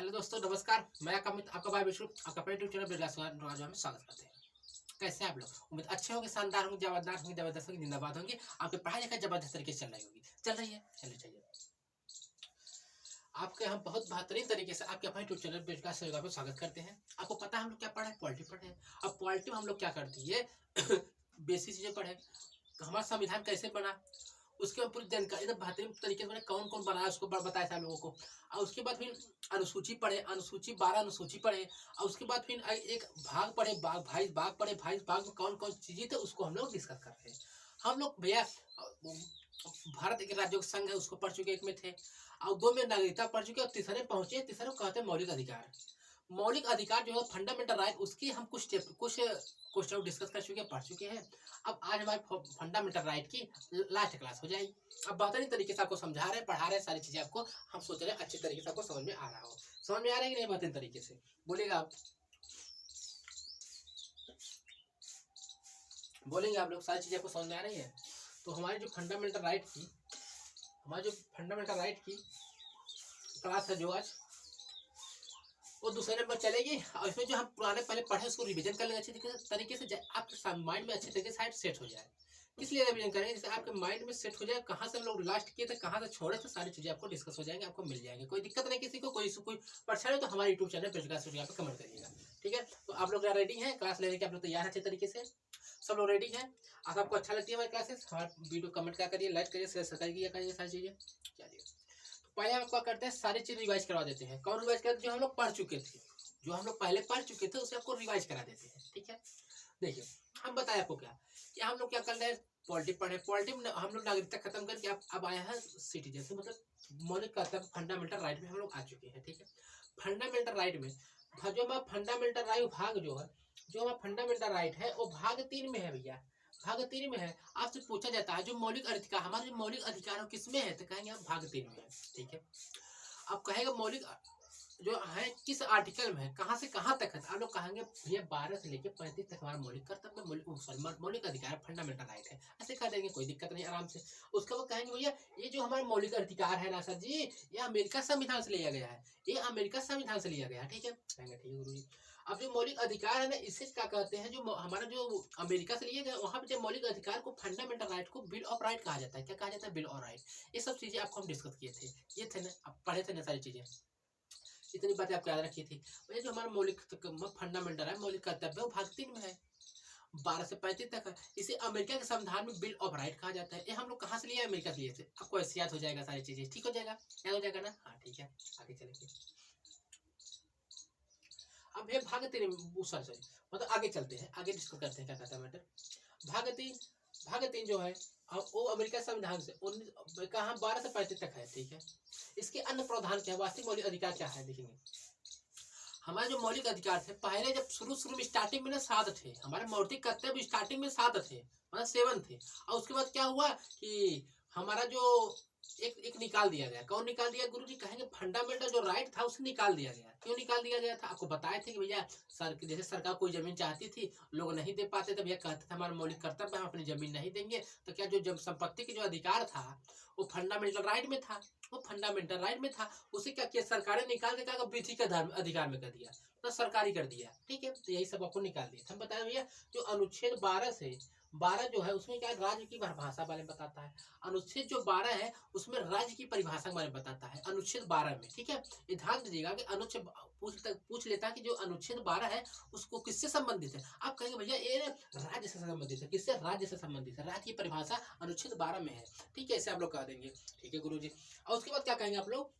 Hello दोस्तों, नमस्कार। मैं आपका मित्र, आपका भाई विष्णु, आपका अपने यूट्यूब चैनल बिरला में स्वागत करते हैं। कैसे हैं आप लोग? उम्मीद अच्छे होंगे, शानदार होंगे, जबरदस्त होंगे, जबरदस्त होंगे, जिंदाबाद होंगे। आपकी पढ़ाई लिखाई जबरदस्त तरीके से चल रही है, चलनी चाहिए। आपके हम बहुत बेहतरीन तरीके से आपके अपने यूट्यूब चैनल बिरला में स्वागत करते हैं। आपको पता है हम लोग क्या पढ़े? पॉलिटी पढ़े हैं। अब पॉलिटी में हम लोग क्या करती है बेसिक चीजें पढ़े, हमारा संविधान कैसे बना, उसके बाद पूरी जानकारी एकदम बेहतरीन तरीके से कौन कौन बनाया उसको बताया था लोगों को। और उसके बाद फिर अनुसूची पढ़े, अनुसूची 12 अनुसूची पढ़े। और उसके बाद फिर एक भाग पढ़े, भाग पढ़े, भाग में कौन कौन चीजें थे उसको हम लोग डिस्कस कर रहे हैं। हम लोग भैया भारत एक राज्यों का संघ है उसको पढ़ चुके, एक में थे, और दो में नागरिकता पढ़ चुके, और तीसरे पहुंचे, तीसरे को कहते हैं मौलिक अधिकार। मौलिक अधिकार जो है फंडामेंटल राइट, उसकी हम कुछ क्वेश्चन डिस्कस कर चुके हैं, पढ़ चुके हैं। अब आज हमारे फंडामेंटल राइट की लास्ट क्लास हो जाएगी। अब बेहतरीन तरीके से आपको समझा रहे हैं, पढ़ा रहे हैं, सारी चीजें आपको हम सोच रहे हैं अच्छे तरीके से आपको समझ में आ रहा हो। समझ में आ रहा है कि नहीं? बेहतरीन तरीके से बोलेगा आप, बोलेंगे आप लोग, सारी चीजें आपको समझ में आ रही है। तो हमारी जो फंडामेंटल राइट की क्लास है जो आज, वो दूसरे नंबर चलेगी। और इसमें जो हम पुराने पहले पढ़े उसको रिवीजन कर लेंगे अच्छे तरीके से, आपके माइंड में अच्छे तरीके से सेट हो जाए। किस लिए रिवीजन करेंगे? जैसे आपके माइंड में सेट हो जाए, कहाँ से हम लोग लास्ट किए थे, कहाँ से छोड़े थे, सारी चीजें आपको डिस्कस हो जाएंगे, आपको मिल जाएंगे। कोई दिक्कत नहीं किसी को, कोई परेशानी हो तो हमारे यूट्यूब चैनल पे कमेंट करिएगा, ठीक है? तो आप लोग रेडी हैं क्लास लेने के? आप लोग तैयार हैं अच्छे तरीके से? सब लोग रेडी हैं? अगर आपको अच्छा लगती है हमारी क्लासेस, हमारे वीडियो कमेंट क्या करिए, लाइक करिए, शेयर करिए, सारी चीजें। चलिए, पहले हम क्या करते हैं, सारी चीज रिवाइज करवा देते हैं। कौन रिवाइज करते हैं? जो हम लोग पढ़ चुके थे, जो हम लोग पहले पढ़ चुके थे उसे आपको रिवाइज करा देते हैं, ठीक है? देखिए, हम बताए आपको क्या कि हम लोग क्या कर रहे हैं, पॉलिटी पढ़े। पॉलिटी में हम लोग नागरिकता खत्म करके अब आए हैं सिटीजन से, मतलब मौलिक कर्तव्य फंडामेंटल राइट में हम लोग आ चुके हैं, ठीक है? फंडामेंटल राइट में जो हमारा फंडामेंटल राइट भाग जो हमारा फंडामेंटल राइट है वो भाग 3 में है भैया। भाग 3 में है। आपसे पूछा जाता है जो मौलिक अधिकार, हमारे जो मौलिक अधिकार है किसमें है, तो कहेंगे हम भाग 3 में है, ठीक है? अब कहेगा मौलिक जो है किस आर्टिकल में है, कहाँ से कहाँ तक है, आप लोग कहेंगे भैया 12 से लेके 35 तक हमारा मौलिक कर्तव्य, मौलिक अधिकार फंडामेंटल राइट है, ऐसे कह देंगे, कोई दिक्कत नहीं, आराम से। उसके बाद कहेंगे भैया ये जो हमारा मौलिक अधिकार है ना सर जी, ये अमेरिका संविधान से लिया गया है, ये अमेरिका संविधान से लिया गया है, ठीक है? कहेंगे ठीक है गुरु जी। अब जो मौलिक अधिकार है ना, इसे क्या कहते हैं, जो हमारा जो अमेरिका से लिया गया, वहाँ पे जो मौलिक अधिकार को फंडामेंटल राइट को बिल ऑफ राइट कहा जाता है। क्या कहा जाता है? Bill of right. ये सब चीजें आपको हम डिस्कस किए थे, ये थे ना, आप पढ़े थे ना सारी चीजें, इतनी बातें आपको याद रखी थी। ये जो हमारा मौलिक फंडामेंटल है, मौलिक कर्तव्य, वो भाग 3 में है, 12 से 35 तक है। इसे अमेरिका के संविधान में बिल ऑफ राइट कहा जाता है। ये हम लोग कहाँ से लिए? अमेरिका से लिए थे। आपको ऐसे याद हो जाएगा, सारी चीजें ठीक हो जाएगा, याद हो जाएगा ना? हाँ ठीक है, आगे चलेंगे। अब है भाग 3, सॉरी मतलब आगे चलते हैं, आगे डिस्कस करते हैं क्या कहता है मैटर। भाग 3 जो है वो अमेरिका संविधान से कहा 12 से 35 तक है, ठीक है? इसके अन्य प्रावधान क्या है, वास्तविक मौलिक अधिकार क्या है, देखेंगे। हमारे जो मौलिक अधिकार थे पहले, जब शुरू में स्टार्टिंग में ना 7 थे हमारे मौलिक कर्तव्य, स्टार्टिंग में 7 थे, मतलब 7 थे। और उसके बाद क्या हुआ कि हमारा जो एक निकाल दिया गया। कौन निकाल दिया गुरु जी? कहेंगे फंडामेंटल जो राइट था उसे निकाल दिया गया। क्यों निकाल दिया गया था? आपको बताए थे कि भैया जैसे सरकार कोई जमीन चाहती थी, लोग नहीं दे पाते थे, भैया कहते थे हमारा मौलिक कर्तव्य, हम अपनी जमीन नहीं देंगे। तो क्या जो संपत्ति की जो अधिकार था वो फंडामेंटल राइट में था, वो फंडामेंटल राइट में था, उसे क्या किया सरकार ने? निकाल के क्या विधिक अधिकार में कर दिया, तो सरकारी कर दिया, ठीक है? तो यही सब आपको निकाल दिया। हम बताए भैया जो अनुच्छेद 12 जो है उसमें क्या राज्य की परिभाषा बारे में बताता है। अनुच्छेद जो 12 है उसमें राज्य की परिभाषा के बारे में बताता है, अनुच्छेद 12 में, ठीक है? ये ध्यान दीजिएगा कि अनुच्छेद पूछ लेता है कि जो अनुच्छेद 12 है उसको किससे संबंधित है। आप कहेंगे भैया ये राज्य से संबंधित है। किससे? राज्य से संबंधित है। राज्य की परिभाषा अनुच्छेद 12 में है, ठीक है? ऐसे आप लोग कह देंगे, ठीक है गुरु जी। और उसके बाद क्या कहेंगे आप लोग?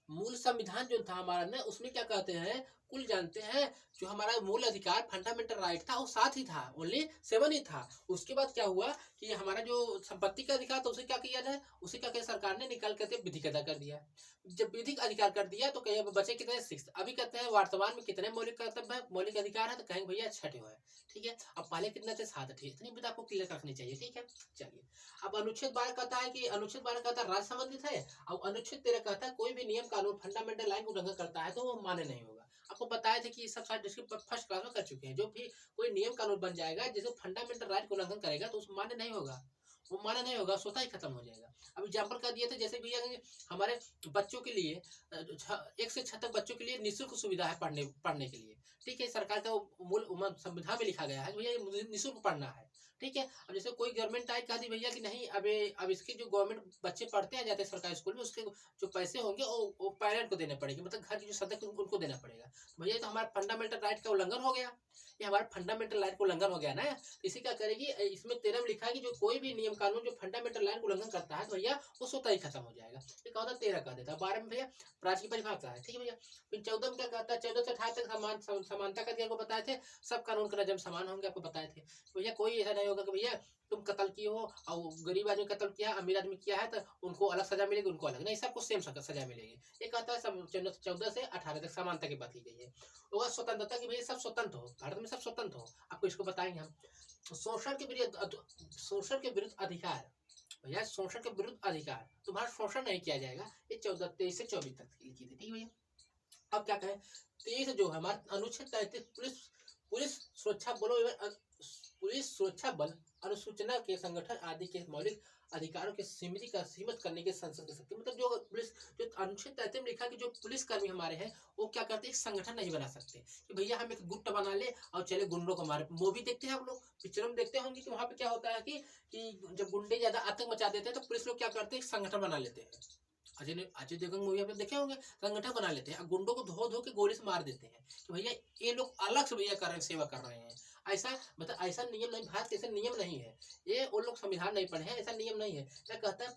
मूल संविधान जो था हमारा ना, उसमें क्या कहते हैं, कुल जानते हैं जो हमारा मूल अधिकार फंडामेंटल राइट था वो 7 ही था, ओनली 7 ही था। उसके बाद क्या हुआ कि हमारा जो संपत्ति का अधिकार था उसे क्या किया जाए, उसे क्या किया सरकार ने? निकाल करके विधिक अधिकार कर दिया। जब विधिक अधिकार कर दिया तो कहीं बचे कितने? 6। अभी कहते हैं वर्तमान में कितने मौलिक कर्तव्य है, मौलिक अधिकार है, तो कहेंगे भैया 6 है, ठीक है? अब पहले कितने थे? 7 थे। इतनी बात आपको क्लियर रखनी चाहिए, ठीक है? चलिए, अब अनुच्छेद 12 कहता है कि अनुच्छेद 12 कहता है राज्य संबंधित है, और अनुच्छेद 13 कहता है कोई भी नियम कानून फंडामेंटल लाइन को उल्लंघन करता है तो वो मान्य नहीं होगा। आपको बताया था कि सब सारे फर्स्ट क्लास में कर चुके हैं। जो भी कोई नियम कानून बन जाएगा जिसको फंडामेंटल राइट को उल्लंघन करेगा तो उसको मान्य नहीं होगा, वो माना नहीं होगा, स्वतः ही खत्म हो जाएगा। अब एग्जाम्पल का दिए थे, जैसे भैया हमारे बच्चों के लिए 1 से 6 तक बच्चों के लिए निःशुल्क सुविधा है पढ़ने के लिए। ठीक है, सरकार का मूल संविधान में लिखा गया है भैया मुझे निःशुल्क पढ़ना है। ठीक है, अब जैसे कोई गवर्नमेंट आई कह दी भैया कि नहीं, अब इसके जो गवर्नमेंट बच्चे पढ़ते हैं जाते हैं सरकारी स्कूल में, उसके जो पैसे होंगे वो पेरेंट को देने पड़ेंगे, मतलब घर के जो सदस्य उनको देना पड़ेगा। भैया तो हमारा फंडामेंटल राइट का उल्लंघन हो गया, ये हमारा फंडामेंटल राइट का उल्लंघन हो गया ना। इसी क्या करेगी, इसमें 13 में लिखा है कि जो कोई भी नियम कानून जो फंडामेंटल राइट का उल्लंघन करता है तो भैया वो स्वतः ही खत्म हो जाएगा। ये कहा था 13 कर देता है। 12 में भैया प्राच की परिभाषा है। ठीक है भैया, फिर 14 में क्या कहता है, 14 से 18 तक समानता का को बताए थे, सब कानून के नजर समान होंगे, आपको बताए थे। भैया कोई ऐसा नहीं होगा कि भैया तुम कत्ल किए हो और गरीब आदमी कत्ल किया, अमीर आदमी किया है तो उनको अलग सजा मिलेगी, उनको अलग नहीं, सबको सेम सजा मिलेगी। ये कहता है 14 से 18 तक समानता की बात की गई है। होगा स्वतंत्रता की, भैया सब स्वतंत्र हो, भारत में सब स्वतंत्र हो, आपको इसको बताएंगे हम। शोषण के विरुद्ध अधिकार, भैया शोषण के विरुद्ध अधिकार, तुम्हारा शोषण नहीं किया जाएगा। ये 23 से 24 तक लिखी थी। ठीक है भैया, अब क्या कहें, 23 जो है हमारा अनुच्छेद 33 पुलिस सुरक्षा बलों एवं पुलिस सुरक्षा बल अनुसूचना के संगठन आदि के मौलिक अधिकारों के सीमित करने के संसद की शक्ति, मतलब जो पुलिस जो अनुच्छेद 33 में लिखा कि जो पुलिस कर्मी हमारे हैं वो क्या करते हैं, एक संगठन नहीं बना सकते कि भैया हम एक गुट बना ले और चले गुंडों को मारे। मूवी देखते हैं हम लोग, पिक्चरों में देखते होंगे कि वहां पे क्या होता है कि जब गुंडे ज्यादा आतंक मचा देते हैं तो पुलिस लोग क्या करते हैं, एक संगठन बना लेते हैं। अजय देवगन मूवी आपने देखे होंगे, संगठन बना लेते हैं, गुंडों को धो के गोली से मार देते हैं तो भैया ये लोग अलग से भैया कर रहे हैं, सेवा कर रहे हैं। ऐसा मतलब ऐसा नियम नहीं, भारत के ऐसा नियम नहीं है, ये वो लोग संविधान नहीं पढ़े हैं, ऐसा नियम नहीं है। क्या कहता है,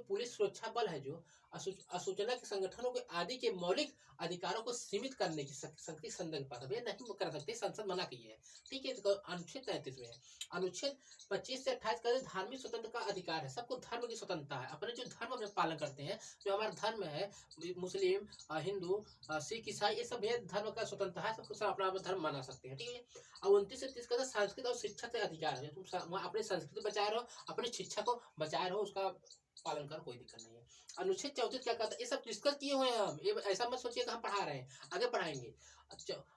पुलिस सुरक्षा बल है जो असूचना के संगठनों के आदि के मौलिक अधिकारों को सीमित करने की शक्ति संदर्भ पाता भैया नहीं कर सकते, संसद मना की है। ठीक है, तो अनुच्छेद 33 में है। अनुच्छेद 25 से 28 का धार्मिक स्वतंत्रता का अधिकार है, सबको धर्म की स्वतंत्रता है, अपने जो धर्म अपने पालन करते हैं, जो हमारा धर्म है मुस्लिम हिंदू सिख ईसाई, ये सब धर्म का स्वतंत्रता है, सबको सब अपना धर्म माना सकते हैं। ठीक है, और 29 से 30 का संस्कृत और शिक्षा से अधिकार है, तुम अपने संस्कृति बचाए रहो, अपनी शिक्षा को बचाए रहो, उसका पालन कर, कोई दिक्कत नहीं है। अनुच्छेद 34 क्या कहता है, ये सब डिस्कस किए हुए हैं हम, ये ऐसा मत सोचिए कि हम पढ़ा रहे हैं, आगे पढ़ाएंगे।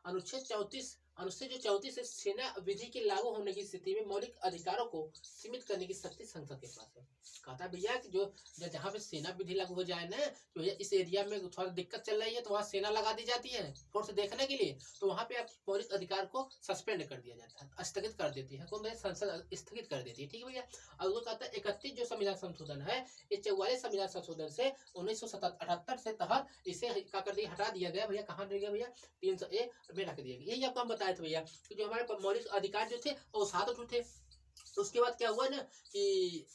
अनुच्छेद 34 है, सेना विधि के लागू होने की स्थिति में मौलिक अधिकारों को सीमित करने की शक्ति संसद के पास है। कहता है भैया कि जो जहाँ पे सेना विधि लागू हो जाए ना, तो भैया इस एरिया में थोड़ा दिक्कत चल रही है तो वहाँ सेना लगा दी जाती है फोर्स देखने के लिए, तो वहाँ पे आप मौलिक अधिकार को सस्पेंड कर दिया जाता है, स्थगित कर देती है, कौन संसद स्थगित कर देती है। ठीक है भैया, और वो कहता है 31 जो संविधान संशोधन है, ये 44 संविधान संशोधन से 1978 से तहत इसे क्या कर दिया, हटा दिया गया भैया। कहाँ दिया गया भैया, 300A में रख दिया गया। यही आपको हम बताए थे भैया कि जो हमारे मौलिक अधिकार जो थे वो 7 थे। तो उसके बाद क्या हुआ ना कि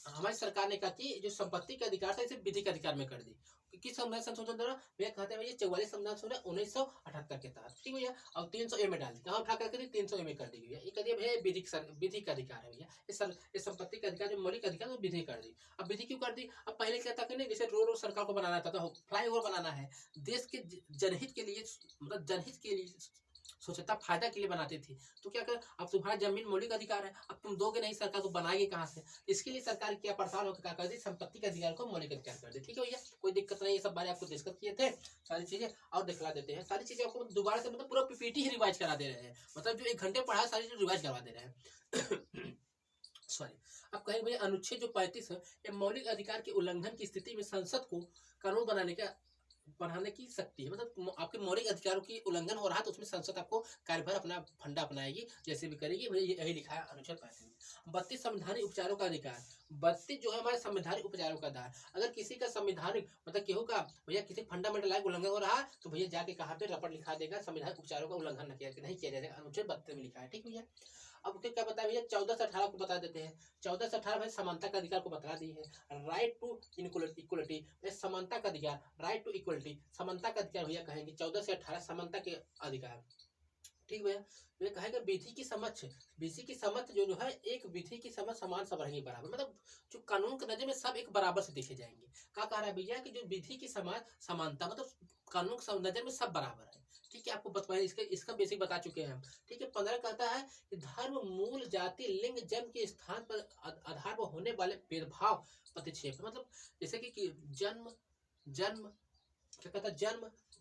हमारी सरकार ने कहा कि जो संपत्ति का अधिकार था इसे विधि का अधिकार में कर दी। किस संविधान संशोधन द्वारा भैया, कहते हैं भैया 44 संविधान संशोधन 1978 के तहत। ठीक भैया, और 300A में डाल दी, कहाँ उठा कर 300A में कर दी भैया। ये कर दिया भैया विधि का अधिकार है भैया, ये संपत्ति का अधिकार जो मौलिक अधिकार वो विधि कर दी। अब विधि क्यों कर दी, अब पहले क्या था कि नहीं, जैसे रोड सरकार को बनाना था तो फ्लाईओवर बनाना है, देश के जनहित के लिए, मतलब जनहित के लिए सोचता फायदा के लिए बनाती थी, तो क्या कर, अब तुम्हारा जमीन मौलिक अधिकार है, अब तुम दोगे नहीं, सरकार को बनाएगी कहाँ से, इसके लिए सरकार क्या परेशान होकर क्या कर दी, संपत्ति के अधिकार को मौलिक अधिकार कर दी। ठीक है भैया, कोई दिक्कत नहीं, ये सब बारे आपको डिस्कस किए थे, सारी चीजें और दिखला देते हैं, सारी चीजें आपको दोबारा से मतलब पूरा पीपीटी ही रिवाइज करा दे रहे हैं, मतलब जो 1 घंटे पढ़ा सारी चीज रिवाइज करवा दे रहे हैं। सॉरी, अब कहेंगे भैया अनुच्छेद जो 35 है, ये मौलिक अधिकार के उल्लंघन की स्थिति में संसद को कानून बनाने की शक्ति है, मतलब आपके मौलिक अधिकारों की उल्लंघन हो रहा है तो उसमें संसद आपको कार्यभार अपना फंडा अपनाएगी, जैसे भी करेगी भैया, यही लिखा है अनुच्छेद 35 में। 32 संवैधानिक उपचारों का अधिकार, 32 जो है हमारे संवैधानिक उपचारों का अधिकार, अगर किसी का संवैधानिक मतलब केहू का भैया किसी फंडामेंटल राइट उल्लंघन हो रहा है तो भैया जाके कहाँ पे रपट लिखा देगा, संवैधानिक उपचारों का उल्लंघन नहीं किया जाएगा, अनुच्छेद 32 में लिखा है। ठीक भैया, अब क्या बताया भैया, 14 से 18 को बता देते हैं। 14 से 18 भाई समानता का अधिकार को बता दी है, राइट टू इक्वलिटी, समानता का अधिकार, राइट टू इक्वलिटी, समानता का अधिकार भैया कहेंगे 14 से 18 समानता के अधिकार। ठीक भैया, ये कहेगा विधि की समझ जो है, एक विधि की समझ समान सब रहेंगे बराबर, मतलब जो कानून के नजर में सब एक बराबर से देखे जाएंगे। क्या कह रहा है भैया कि जो विधि की समानता मतलब कानून की नजर में सब बराबर है। ठीक है, आपको बताया इसका बेसिक बता चुके हैं हम। ठीक है, 15 कहता है कि धर्म मूल जाति लिंग जन्म के स्थान पर आधार पर होने वाले भेदभाव प्रतिक्षेप, मतलब जैसे कि जन्म क्या कहता है,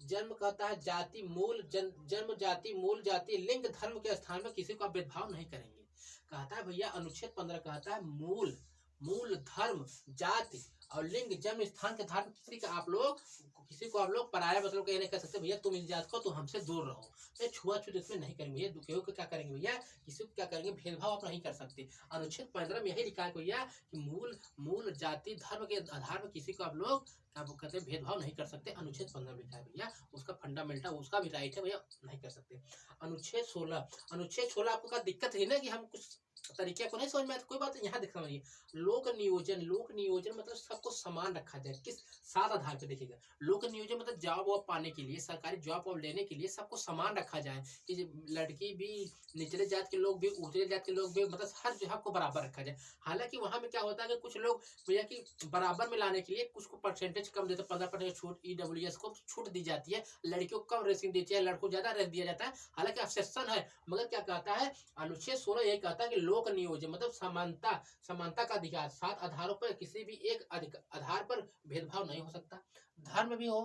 जन्म कहता है जाति मूल जन्म जाति मूल जाति लिंग धर्म के स्थान में किसी को आप भेदभाव नहीं करेंगे। कहता है भैया अनुच्छेद 15 कहता है मूल, धर्म, जाति और लिंग, जन्म स्थान के आधार पर किसी को आप लोग पराया मतलब ये नहीं कर सकते भैया तुम इस जात को, तुम हमसे दूर रहो। तो छुआछूत इसमें नहीं करेंगे भैया। केहू को क्या करेंगे भैया, किसी को क्या करेंगे, भेदभाव आप नहीं कर सकते। अनुच्छेद 15 में यही लिखा है भैया कि मूल जाति धर्म के आधार पर किसी को आप लोग क्या कहते हैं भेदभाव नहीं कर सकते। अनुच्छेद 15 में लिखा है भैया, उसका फंडामेंटल उसका भी राइट है भैया, नहीं कर सकते। अनुच्छेद 16 आपको क्या दिक्कत है ना कि हम कुछ तरीके को नहीं समझ में आता, कोई बात यहाँ देख समझिए। लोक नियोजन मतलब सबको समान रखा जाए। किस सात आधार पे देखिएगा। लोक नियोजन मतलब जॉब वॉब पाने के लिए, सरकारी जॉब वॉब लेने के लिए सबको समान रखा जाए कि लड़की भी, निचले जात के लोग भी, ऊंचे जात के लोग भी, मतलब हर जगह को बराबर रखा जाए। हालांकि वहां में क्या होता है कि कुछ लोग भैया की बराबर में लाने के लिए कुछ को परसेंटेज कम देते, 15% छूट, EWS को छूट दी जाती है, लड़कियों को कम रेसिंग देती है, लड़कों को ज्यादा रेस दिया जाता है। हालांकि एक्सेप्शन है, मगर क्या कहता है अनुच्छेद 16 यही कहता है कि लोक नियोजन मतलब समानता का अधिकार, 7 आधारों पर किसी भी एक आधार पर भेदभाव नहीं हो सकता। धर्म भी हो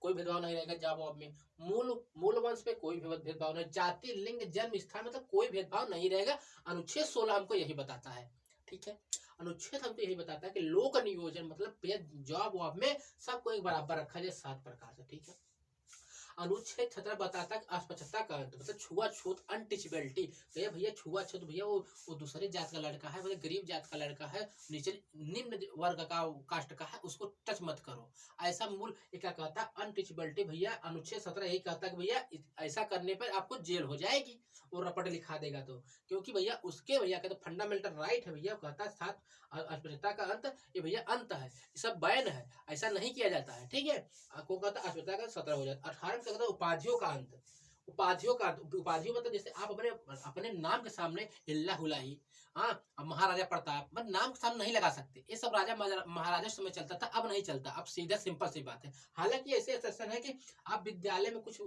कोई भेदभाव नहीं रहेगा जॉब में। मूल वंश पे कोई भेदभाव नहीं। जाति, लिंग, जन्म स्थान मतलब कोई भेदभाव नहीं रहेगा। अनुच्छेद 16 हमको यही बताता है। ठीक है, अनुच्छेद हमको यही बताता है कि लोक नियोजन मतलब जॉब वॉब में सबको एक बराबर रखा जाए 7 प्रकार से। ठीक है, अनुच्छेद 17 बताता है अस्पृश्यता का अंत मतलब छुआछूत, अनटचेबिलिटी। भैया छुआछूत भैया वो दूसरे जात का लड़का है, मतलब गरीब जात का लड़का है, नीचे निम्न वर्ग का कास्ट का है, उसको टच मत करो। ऐसा मूल क्या कहता है अनटचेबिलिटी भैया। अनुच्छेद 17 यही कहता है कि भैया ऐसा करने पर आपको जेल हो जाएगी, वो रपट लिखा देगा तो, क्योंकि भैया उसके भैया कहते फंडामेंटल राइट है भैया। कहता है 7 अस्पृश्यता का अंत, ये भैया अंत है, ये सब बैन है, ऐसा नहीं किया जाता है। ठीक है, को कहता है अस्पृश्यता का 17 हो जाता है। 18 कहता है उपाधियों का अंत। उपाधियों मतलब जैसे आप अपने नाम के सामने हिल्ला हुलाई, हाँ, महाराजा प्रताप मतलब नाम के सामने नहीं लगा सकते। ये सब राजा महाराजा समय चलता था, अब नहीं चलता, अब सीधा सिंपल सी बात है। हालांकि ऐसे एक्सेप्शन है कि आप विद्यालय में कुछ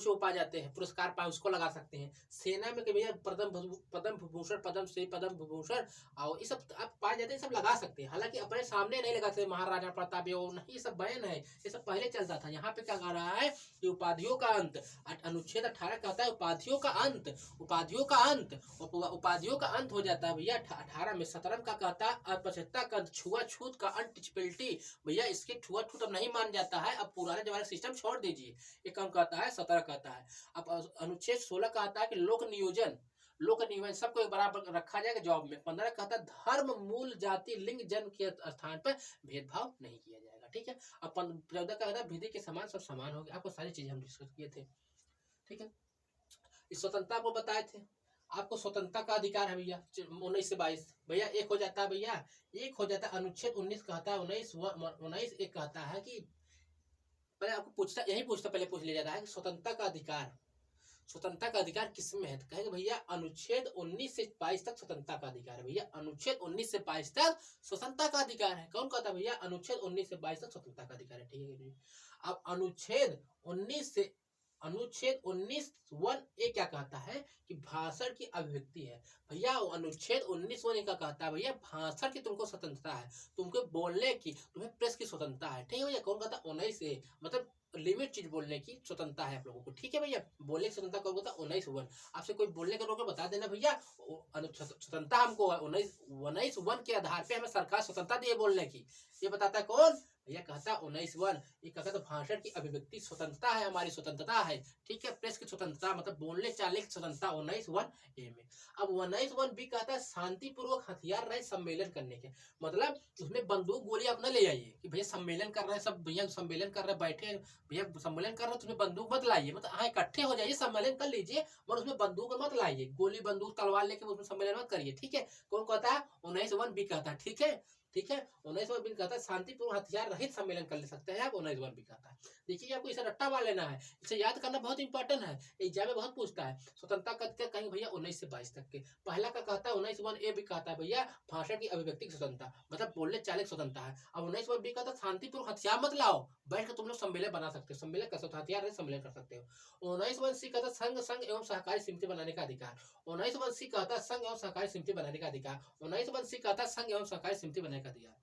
वो पा जाते हैं, पुरस्कार पाए, उसको लगा सकते हैं। सेना में भैया पद्म विभूषण, पद्मश्री, पद्म विभूषण और ये सब आप पा जाते हैं, सब लगा सकते हैं। हालांकि अपने सामने नहीं लगा सकते महाराजा प्रताप, नहीं, ये सब बैन है, ये सब पहले चलता था। यहाँ पे क्या कह रहा है कि उपाधियों का अंत। अनुच्छेद 18 कहता है उपाधियों का अंत, उपाधियों का अंत हो जाता है भैया 18 में। 17 का कहता है अस्पृश्यता का, छुआछूत का, अनटचेबिलिटी भैया इसके छुआछूत अब नहीं मान जाता है, अब पुराने जमाने सिस्टम छोड़ दीजिए। ये कम कहता है 17 कहता है। अब अनुच्छेद 16 कहता है कि लोक नियोजन सबको बराबर रखा जाएगा जॉब में। 15 कहता है धर्म, मूल, जाति, लिंग, जन्म के स्थान पर भेदभाव नहीं किया जाएगा। ठीक है, अब 14 कहता है विधि के समान सब समान हो गए। आपको सारी चीजें हम डिस्कस किए थे। ठीक है, इस स्वतंत्रता को बताए थे आपको। स्वतंत्रता का अधिकार है भैया 19 से 22 भैया एक हो जाता है भैया, एक हो जाता है। अनुच्छेद 19 कहता है 19 एक कहता है कि पहले आपको पहले पूछ लिया जाता है कि स्वतंत्रता का अधिकार किसमें है। कहेंगे भैया अनुच्छेद 19 से 22 तक स्वतंत्रता का अधिकार है भैया। अनुच्छेद 19 से 22 तक स्वतंत्रता का अधिकार है। कौन कहता है भैया अनुच्छेद 19 से 22 तक स्वतंत्रता का अधिकार है। ठीक है, अब अनुच्छेद 19(1) ये क्या कहता है कि भाषण की अभिव्यक्ति है भैया। अनुच्छेद 19(1) क्या कहता है भैया, भाषण की तुमको स्वतंत्रता है, तुमको बोलने की, तुम्हें प्रेस की स्वतंत्रता है। ठीक है भैया, कौन कहता है 19 मतलब लिमिट चीज बोलने की स्वतंत्रता है आप लोगों को। ठीक है भैया, बोलने की स्वतंत्रता कौन कहता है 19(1) आपसे कोई बोलने का रोक बता देना भैया, स्वतंत्रता हमको 19(1) के आधार पे हमें सरकार स्वतंत्रता दी है बोलने की। ये बताता है कौन भैया, कहता 19(1) ये कहता तो भाषण की अभिव्यक्ति स्वतंत्रता है, हमारी स्वतंत्रता है। ठीक है, प्रेस की स्वतंत्रता मतलब बोलने चालने की स्वतंत्रता 19(1) में। अब 19(1) कहता है शांतिपूर्वक हथियार रहित सम्मेलन करने के, मतलब उसमें बंदूक गोली आप न ले आइए कि भैया सम्मेलन कर रहे हैं सब, भैया सम्मेलन कर रहे हैं, बैठे भैया सम्मेलन कर रहे हैं, उसमें बंदूक मत लाइए, मतलब हाँ इकट्ठे हो जाइए, सम्मेलन कर लीजिए, और उसमें बंदूक मत लाइए, गोली बंदूक तलवार लेके उसमें सम्मेलन मत करिए। ठीक है, कौन कहता है 19(1) कहता है। ठीक है, 19(1) कहता है शांतिपूर्ण हथियार रहित सम्मेलन कर ले सकते हैं आप। 19(1) कहता है। देखिए आपको इसे रट्टा मार लेना है, इसे याद करना बहुत इंपॉर्टेंट है, एग्जाम में बहुत पूछता है। स्वतंत्रता का कहेंगे भैया 19 से 22 तक के। पहला का कहता है 19(1) भी कहता है भैया भाषण की अभिव्यक्ति की स्वतंत्रता मतलब बोलने चाले की स्वतंत्रता है। अब 19(1) कहता है शांतिपूर्ण हथियार मत लाओ, बैठ कर तुम लोग सम्मेलन बना सकते हो, सम्मेलन कर सकते हो, हथियार रहित सम्मेलन कर सकते हो। 19(1) कहता है संघ एवं सहकारी समिति बनाने का अधिकार। 19(1) कहता है संघ एवं सहकारी समिति बनाने का अधिकार। 19(1) कहता है संघ एवं सहकारी समिति बनाने का अधिकार।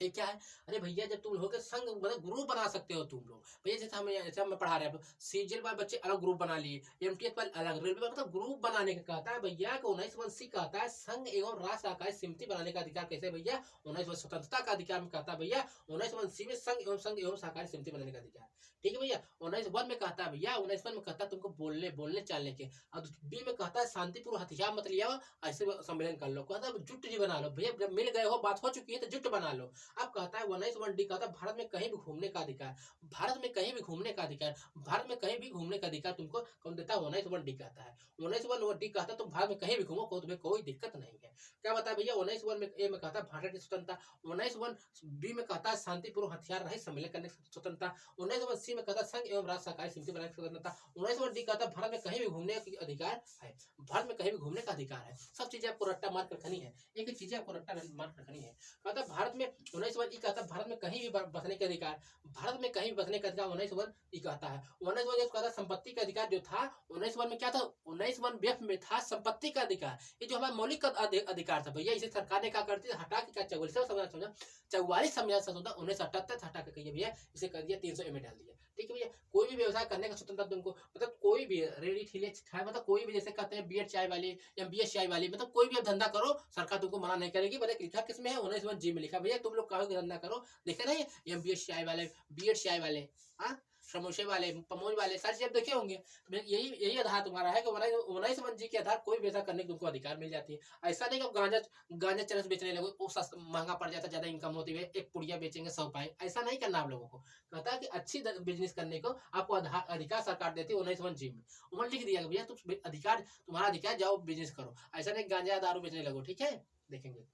ये क्या है? अरे भैया जब तुम लोग के संग मतलब ग्रुप बना सकते हो तुम लोग भैया, जैसे हम पढ़ा रहे हैं सीजीएल वाले बच्चे अलग ग्रुप बना लिए, एमटीएस वाले अलग, रेलवे वाले मतलब ग्रुप बनाने का कहता है भैया कि 19 कहता है संघ एवं राष्ट्र सहकारी समिति बनाने का अधिकार कैसे भैया 19 स्वतंत्रता का अधिकार में कहता है भैया 19 में संघ एवं सहकारी समिति बनाने का अधिकार। ठीक है भैया 19 में कहता है भैया 19 में कहता है तुमको बोलने बोलने चालने के, और बी में कहता है शांतिपूर्ण हथियार मत लिया ऐसे सम्मेलन कर लो, कहता है जुट जी बना लो भैया, जब मिल गए हो बात हो चुकी है तो जुट बना लो। अब कहता है 19 कहता है भारत में कहीं भी घूमने का अधिकार, भारत में कहीं भी घूमने का अधिकार, भारत में कहीं भी घूमने का अधिकार तुमको कौन देता है 19 कहता है। 19 कहता है तुम भारत में कहीं भी घूमो को तुम्हें कोई दिक्कत नहीं है। क्या बताया भैया 19 में ए में कहता है भारत की स्वतंत्रता, 19 बी में कहता है शांतिपूर्ण हथियार रहित सम्मेलन करने की स्वतंत्रता, 19 सी में कहता है संघ एवं राष्ट्र सहकारी समिति बनाने की स्वतंत्रता, 19 डी कहता है भारत में कहीं भी घूमने का अधिकार है, भारत में कहीं भी घूमने का अधिकार है। सब चीजें आपको रट्टा मार कर रखनी है, एक एक चीजें आपको रट्टा मार कर रखनी है। कहता है भारत में 19 कहता है भारत में कहीं भी बसने का अधिकार, भारत में कहीं भी बसने का अधिकार 19 कहता है। 19 कहता है संपत्ति का अधिकार जो था 19 में क्या था 19 में था संपत्ति का अधिकार, ये जो हमारा मौलिक अधिकार था भैया, इसे सरकार ने क्या करती है हटा के 44 संविधान संशोधन 1978 हटा के कहिए भैया इसे कर दिया 300 में डाल दिया। ठीक है भैया कोई भी व्यवसाय करने का स्वतंत्रता तुमको, मतलब कोई भी रेडी ठेले मतलब कोई भी जैसे कहते हैं बीएड चाय वाली या बीएस चाय वाली, मतलब कोई भी धंधा करो सरकार तुमको मना नहीं करेगी। मतलब लिखा किसमें है 19 जी में लिखा भैया तुम लोग कहो धंधा करो, देखे नहीं एमबीएस चाय वाले बीएड चाय वाले हाँ समोसे वाले पमोज वाले सारी चीजें देखे होंगे। यही यही आधार तुम्हारा है कि 19 जी के आधार कोई व्यवसाय करने की तुमको अधिकार मिल जाती है। ऐसा नहीं कि गांजा गांजा चरस बेचने लगो वो महंगा पड़ जाता, ज्यादा इनकम होती है, एक पुड़िया बेचेंगे 100 पाए, ऐसा नहीं करना आप लोगों को। कहता है कि अच्छी बिजनेस करने को आपको अधिकार सरकार देती है 19 जी में, उन्होंने लिख दिया भैया तुम अधिकार तुम्हारा अधिकार जाओ बिजनेस करो, ऐसा नहीं गांजा दारू बेचने लगो। ठीक है देखेंगे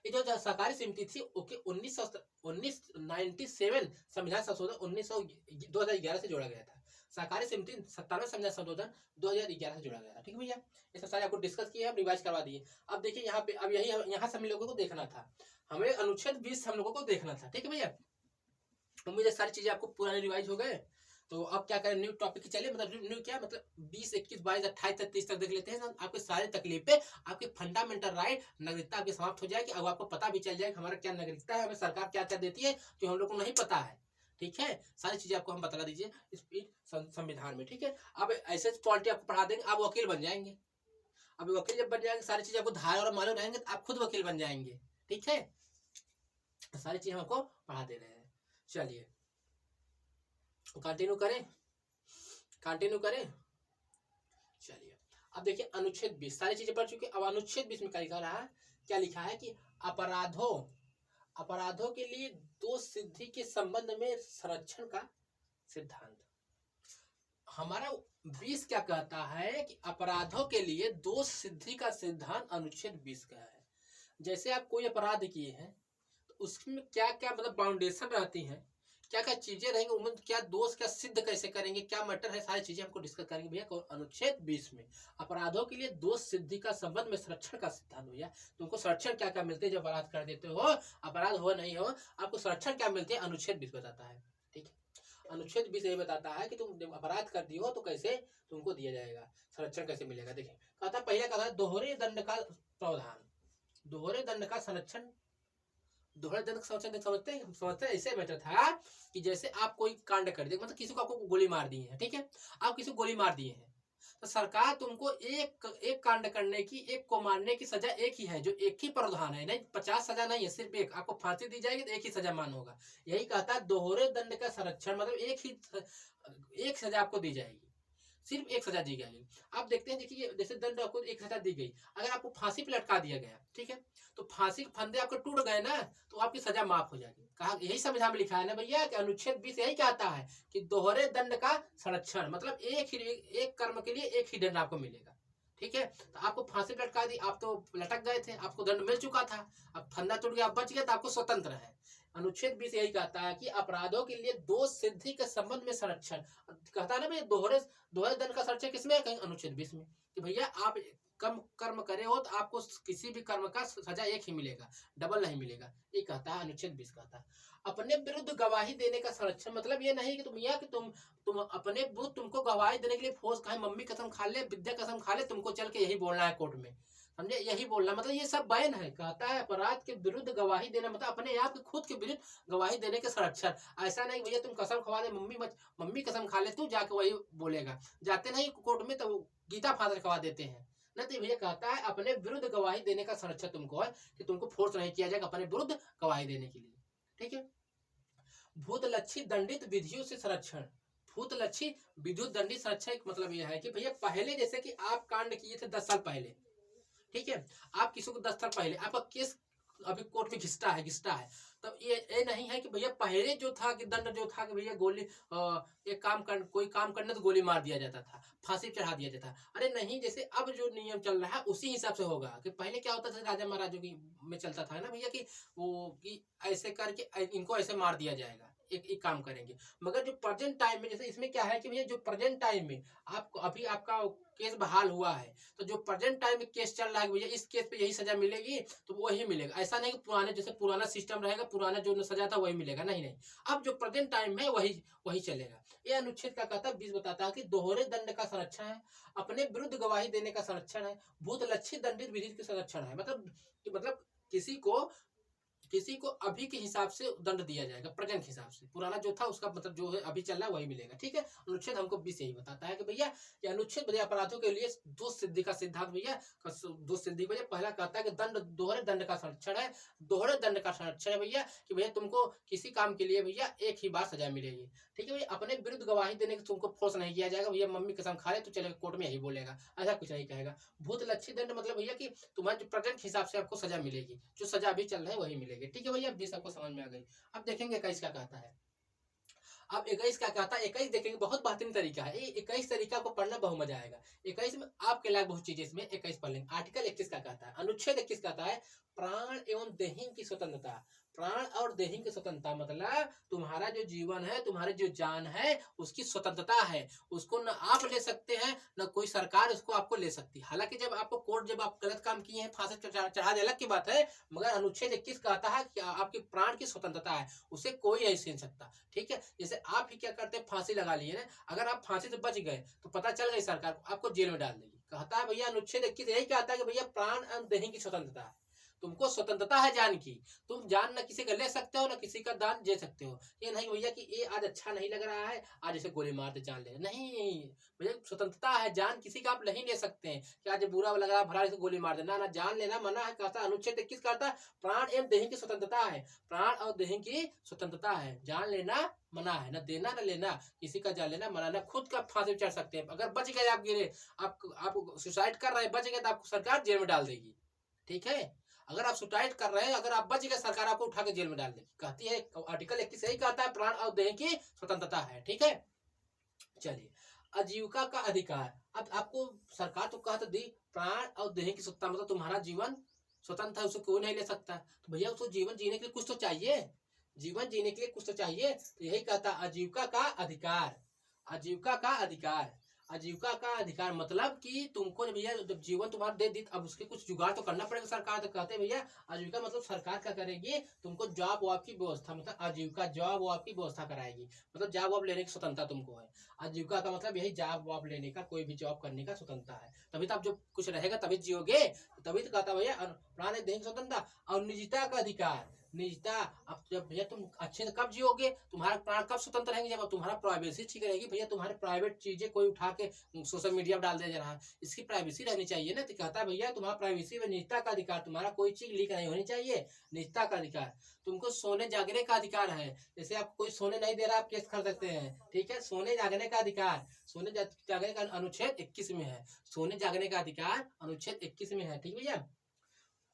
ये जो सहकारी समिति थी ओके 1997 संविधान संशोधन 2011 से जोड़ा गया था। सहकारी समिति 97 संविधान संशोधन 2011 से जोड़ा गया था। ठीक है भैया ये सब सारे आपको डिस्कस किए हम रिवाइज करवा दिए। अब देखिए यहाँ पे अब यही यहाँ से हम लोगों को देखना था, हमें अनुच्छेद 20 हम लोगों को देखना था। ठीक है भैया उम्मीद है सारी चीजें आपको पुराने रिवाइज हो गए। तो अब क्या करें न्यू टॉपिक चलिए, मतलब न्यू क्या मतलब 20 21 22 28 30 तक देख लेते हैं। आपके सारे तकलीफें आपके फंडामेंटल राइट नागरिकता आपकी समाप्त हो जाएगी। अब आपको पता भी चल जाएगा हमारा क्या नागरिकता है, हमें सरकार क्या क्या देती है जो हम लोग को नहीं पता है। ठीक है सारी चीजें आपको हम बता दीजिए इस संविधान में। ठीक है अब ऐसे पॉलिटी आपको पढ़ा देंगे, आप वकील बन जाएंगे। अब वकील जब बन जाएंगे सारी चीजें आपको धारा और मालूम रहेंगे तो आप खुद वकील बन जाएंगे। ठीक है सारी चीजें हमको पढ़ा दे रहे हैं। चलिए कंटिन्यू करें। चलिए अब देखिए अनुच्छेद 20 सारी चीजें पढ़ चुके। अब अनुच्छेद 20 में क्या लिखा रहा है, क्या लिखा है कि अपराधों के लिए दोष सिद्धि के संबंध में संरक्षण का सिद्धांत। हमारा 20 क्या कहता है कि अपराधों के लिए दोष सिद्धि का सिद्धांत अनुच्छेद 20 का है। जैसे आप कोई अपराध किए हैं तो उसमें क्या क्या मतलब बाउंडेशन रहती हैं, क्या क्या चीजें रहेंगी, उनमें क्या दोष क्या सिद्ध कैसे करेंगे, क्या मैटर है, सारी चीजें हमको डिस्कस करेंगे भैया अनुच्छेद 20 में। अपराधों के लिए दोष सिद्धि का संबंध में संरक्षण का सिद्धांत भैया तुमको संरक्षण क्या क्या मिलते हैं जब अपराध कर देते हो, अपराध हो नहीं हो आपको संरक्षण क्या मिलते हैं अनुच्छेद 20 बताता है। ठीक है अनुच्छेद 20 ये बताता है कि तुम जब अपराध कर दियो तो कैसे तुमको दिया जाएगा, संरक्षण कैसे मिलेगा। देखिए कहता पहले कहा दोहरे दंड का प्रावधान, दोहरे दंड का संरक्षण, दोहरे दंड का संरक्षण समझते ऐसे बेटर था कि जैसे आप कोई कांड कर दिए, मतलब किसी को आपको गोली मार दी है। ठीक है आप किसी को गोली मार दिए हैं तो सरकार तुमको एक कांड करने की, एक को मारने की सजा एक ही है, जो एक ही प्रावधान है, नहीं 50 सजा नहीं है, सिर्फ एक। आपको फांसी दी जाएगी तो एक ही सजा मान होगा। यही कहता है दोहरे दंड का संरक्षण, मतलब एक सजा आपको दी जाएगी, सिर्फ एक सजा दी गई। आप देखते हैं देखिए जैसे दंड आपको एक सजा दी गई, अगर आपको फांसी पे लटका दिया गया ठीक है तो फांसी के फंदे आपको टूट गए ना तो आपकी सजा माफ हो जाएगी। कहा यही संविधान में लिखा है ना भैया कि अनुच्छेद 20 यही कहता है कि दोहरे दंड का संरक्षण, मतलब एक कर्म के लिए एक ही दंड आपको मिलेगा। ठीक है तो आपको फांसी पे लटका दी, आप तो लटक गए थे, आपको दंड मिल चुका था, अब फंदा टूट गया, आप बच गए तो आपको स्वतंत्र है। अनुच्छेद 20 यही कहता है कि अपराधों के लिए दोष सिद्धि के संबंध में संरक्षण, कहता है ना भैया दोहरे दंड का संरक्षण किसमें है, कहीं अनुच्छेद 20 में, कि भैया आप कम कर्म करे हो तो आपको किसी भी कर्म का सजा एक ही मिलेगा, डबल नहीं मिलेगा, ये कहता है अनुच्छेद 20 कहता है। अपने विरुद्ध गवाही देने का संरक्षण, मतलब ये नहीं कि तुम अपने विरुद्ध तुमको गवाही देने के लिए फोर्स कहे मम्मी कसम खा ले, विद्या कसम खा ले, तुमको चल के यही बोलना है कोर्ट में, समझे, यही बोलना मतलब ये सब बैन है। कहता है अपराध के विरुद्ध गवाही देना मतलब अपने आप के खुद के विरुद्ध गवाही देने के संरक्षण। ऐसा नहीं भैया तुम कसम खवा दे, मम्मी कसम खा ले, तू जाके वही बोलेगा, जाते नहीं कोर्ट में तो गीता फादर खवा देते हैं ना। तो भैया कहता है अपने विरुद्ध गवाही देने का संरक्षण तुमको है, कि तुमको फोर्स नहीं किया जाएगा अपने विरुद्ध गवाही देने के लिए। ठीक है। भूतलक्षी दंडित विधियों से संरक्षण। भूतलक्षी विद्युत दंडित संरक्षण का मतलब यह है कि भैया पहले जैसे कि आप कांड किए थे 10 साल पहले, ठीक है, आप किसी को 10 साल पहले आपका केस अभी कोर्ट में घिसटा है, तब ये नहीं है कि भैया पहले जो था कि दंड जो था कि भैया गोली कोई काम करने तो गोली मार दिया जाता था, फांसी चढ़ा दिया जाता। अरे नहीं, जैसे अब जो नियम चल रहा है उसी हिसाब से होगा। कि पहले क्या होता था राजा महाराजों की में चलता था ना भैया कि वो कि ऐसे करके इनको ऐसे मार दिया जाएगा, एक काम करेंगे। मगर जो प्रेजेंट टाइम में, जैसे इसमें क्या है कि भैया जो प्रेजेंट टाइम में आपको अभी आपका केस बहाल हुआ है, तो जो प्रेजेंट टाइम में केस चल रहा है भैया इस केस पे यही सजा मिलेगी तो वही मिलेगा। ऐसा नहीं कि पुराने जैसे पुराना सिस्टम रहेगा, पुराना जो सजा था वही मिलेगा, नहीं नहीं, अब जो प्रेजेंट टाइम है वही चलेगा। ये अनुच्छेद का कहता है 20 बताता है कि दोहरे दंड का संरक्षण है, अपने विरुद्ध गवाही देने का संरक्षण है, भूतलक्षी दंडित विधि का संरक्षण है। मतलब किसी को अभी के हिसाब से दंड दिया जाएगा, प्रेजेंट हिसाब से। पुराना जो था उसका मतलब जो है अभी चल रहा है वही मिलेगा। ठीक है। अनुच्छेद हमको 20 यही बताता है कि भैया ये अनुच्छेद भैया अपराधों के लिए दोष सिद्धि का सिद्धांत भैया, दोष सिद्धि भैया पहला कहता है कि दोहरे दंड का संरक्षण है। दोहरे दंड का संरक्षण है भैया कि भैया तुमको किसी काम के लिए भैया एक ही बार सजा मिलेगी। ठीक है भैया। अपने विरुद्ध गवाही देने के तुमको फोर्स नहीं किया जाएगा, भैया मम्मी कसम खा ले तो चलेगा, कोर्ट में यही बोलेगा, ऐसा कुछ नहीं कहेगा। भूतलक्षी दंड मतलब भैया कि तुम्हारे प्रेजेंट हिसाब से आपको सजा मिलेगी, जो सजा अभी चल रहा है वही मिलेगी। ठीक है भैया, 20 आपको समझ में आ गई। अब देखेंगे 21 क्या कहता है। अब 21 क्या कहता है, 21 देखेंगे, बहुत बेहतरीन तरीका है। 21 तरीका को पढ़ना बहुत मजा आएगा। 21 में आपके लायक बहुत चीजें इसमें 21 पढ़ लेंगे। आर्टिकल 21 क्या कहता है, अनुच्छेद 21 कहता है प्राण एवं देहिंग की स्वतंत्रता। प्राण और देहिंग की स्वतंत्रता मतलब तुम्हारा जो जीवन है, तुम्हारी जो जान है, उसकी स्वतंत्रता है। उसको न आप ले सकते हैं न कोई सरकार उसको आपको ले सकती। हालांकि जब आपको कोर्ट जब आप गलत काम किए हैं फांसी चढ़ा दे अलग की बात है, मगर अनुच्छेद 21 कहता है कि आपके प्राण की स्वतंत्रता है, उसे कोई नहीं छीन सकता। ठीक है। जैसे आप ही क्या करते हैं, फांसी लगा लिए ना, अगर आप फांसी से बच गए तो पता चल गई सरकार को, आपको जेल में डाल देगी। कहता है भैया अनुच्छेद 21 यही कहता है कि भैया प्राण और देह की स्वतंत्रता है, तुमको स्वतंत्रता है जान की। तुम जान न किसी का ले सकते हो न किसी का दान दे सकते हो। ये नहीं भैया कि ये आज अच्छा नहीं लग रहा है आज इसे गोली मार दे जान ले, नहीं भैया स्वतंत्रता है, जान किसी का आप नहीं ले सकते हैं कि आज बुरा लग रहा भरा इसे गोली मार देना ना, जान लेना मना है। कहता अनुच्छेद 21 कहता है प्राण एवं देह की स्वतंत्रता है, प्राण और देह की स्वतंत्रता है, जान लेना मना है, न देना न लेना, किसी का जान लेना मना, न खुद का फांसी चढ़ सकते हैं। अगर बच गए आप गिरे, आप सुसाइड कर रहे हैं, बच गए तो आपको सरकार जेल में डाल देगी। ठीक है। अगर आप सुसाइड कर रहे हैं, अगर आप बच गए सरकार आपको उठा के जेल में डाल देगी। कहती है आर्टिकल 21 यही कहता है प्राण और देह की स्वतंत्रता है। ठीक है। चलिए, आजीविका का अधिकार। अब आपको सरकार तो कहता दी प्राण और देह की स्वतंत्रता मतलब तुम्हारा जीवन स्वतंत्र है, उसे कोई नहीं ले सकता। तो भैया उसको जीवन जीने के लिए कुछ तो चाहिए, जीवन जीने के लिए कुछ तो चाहिए। तो यही कहता आजीविका का अधिकार। आजीविका का अधिकार, आजीविका का अधिकार मतलब कि तुमको भैया जब जीवन तुम्हारा दे दी, अब उसके कुछ जुगाड़ तो करना पड़ेगा। सरकार तो कहते हैं भैया आजीविका मतलब सरकार क्या करेगी, तुमको जॉब वॉब की व्यवस्था, मतलब आजीविका जॉब वॉब की व्यवस्था कराएगी, मतलब जॉब वॉब लेने की स्वतंत्रता तुमको है। आजीविका का मतलब यही जॉब वॉब लेने का, कोई भी जॉब करने का स्वतंत्रता है। तभी तो आप जो कुछ रहेगा तभी जियोगे, तभी तो कहता भैया प्राण देह की स्वतंत्रता। और निजता का अधिकार, निजता, अब जब भैया तुम अच्छे से कब जियोगे, तुम्हारा प्राण कब स्वतंत्र रहेंगे, जब तुम्हारा प्राइवेसी ठीक रहेगी। भैया तुम्हारे प्राइवेट चीजें कोई उठा के सोशल मीडिया पर डाल दे रहा है, इसकी प्राइवेसी रहनी चाहिए ना। तो कहता है भैया तुम्हारा प्राइवेसी व निजता का अधिकार, तुम्हारा कोई चीज लीक नहीं होनी चाहिए, निजता का अधिकार। तुमको सोने जागने का अधिकार है, जैसे आप कोई सोने नहीं दे रहा आप केस कर सकते हैं। ठीक है। सोने जागने का अधिकार, सोने जागने का अनुच्छेद 21 में है, सोने जागने का अधिकार अनुच्छेद 21 में है। ठीक भैया।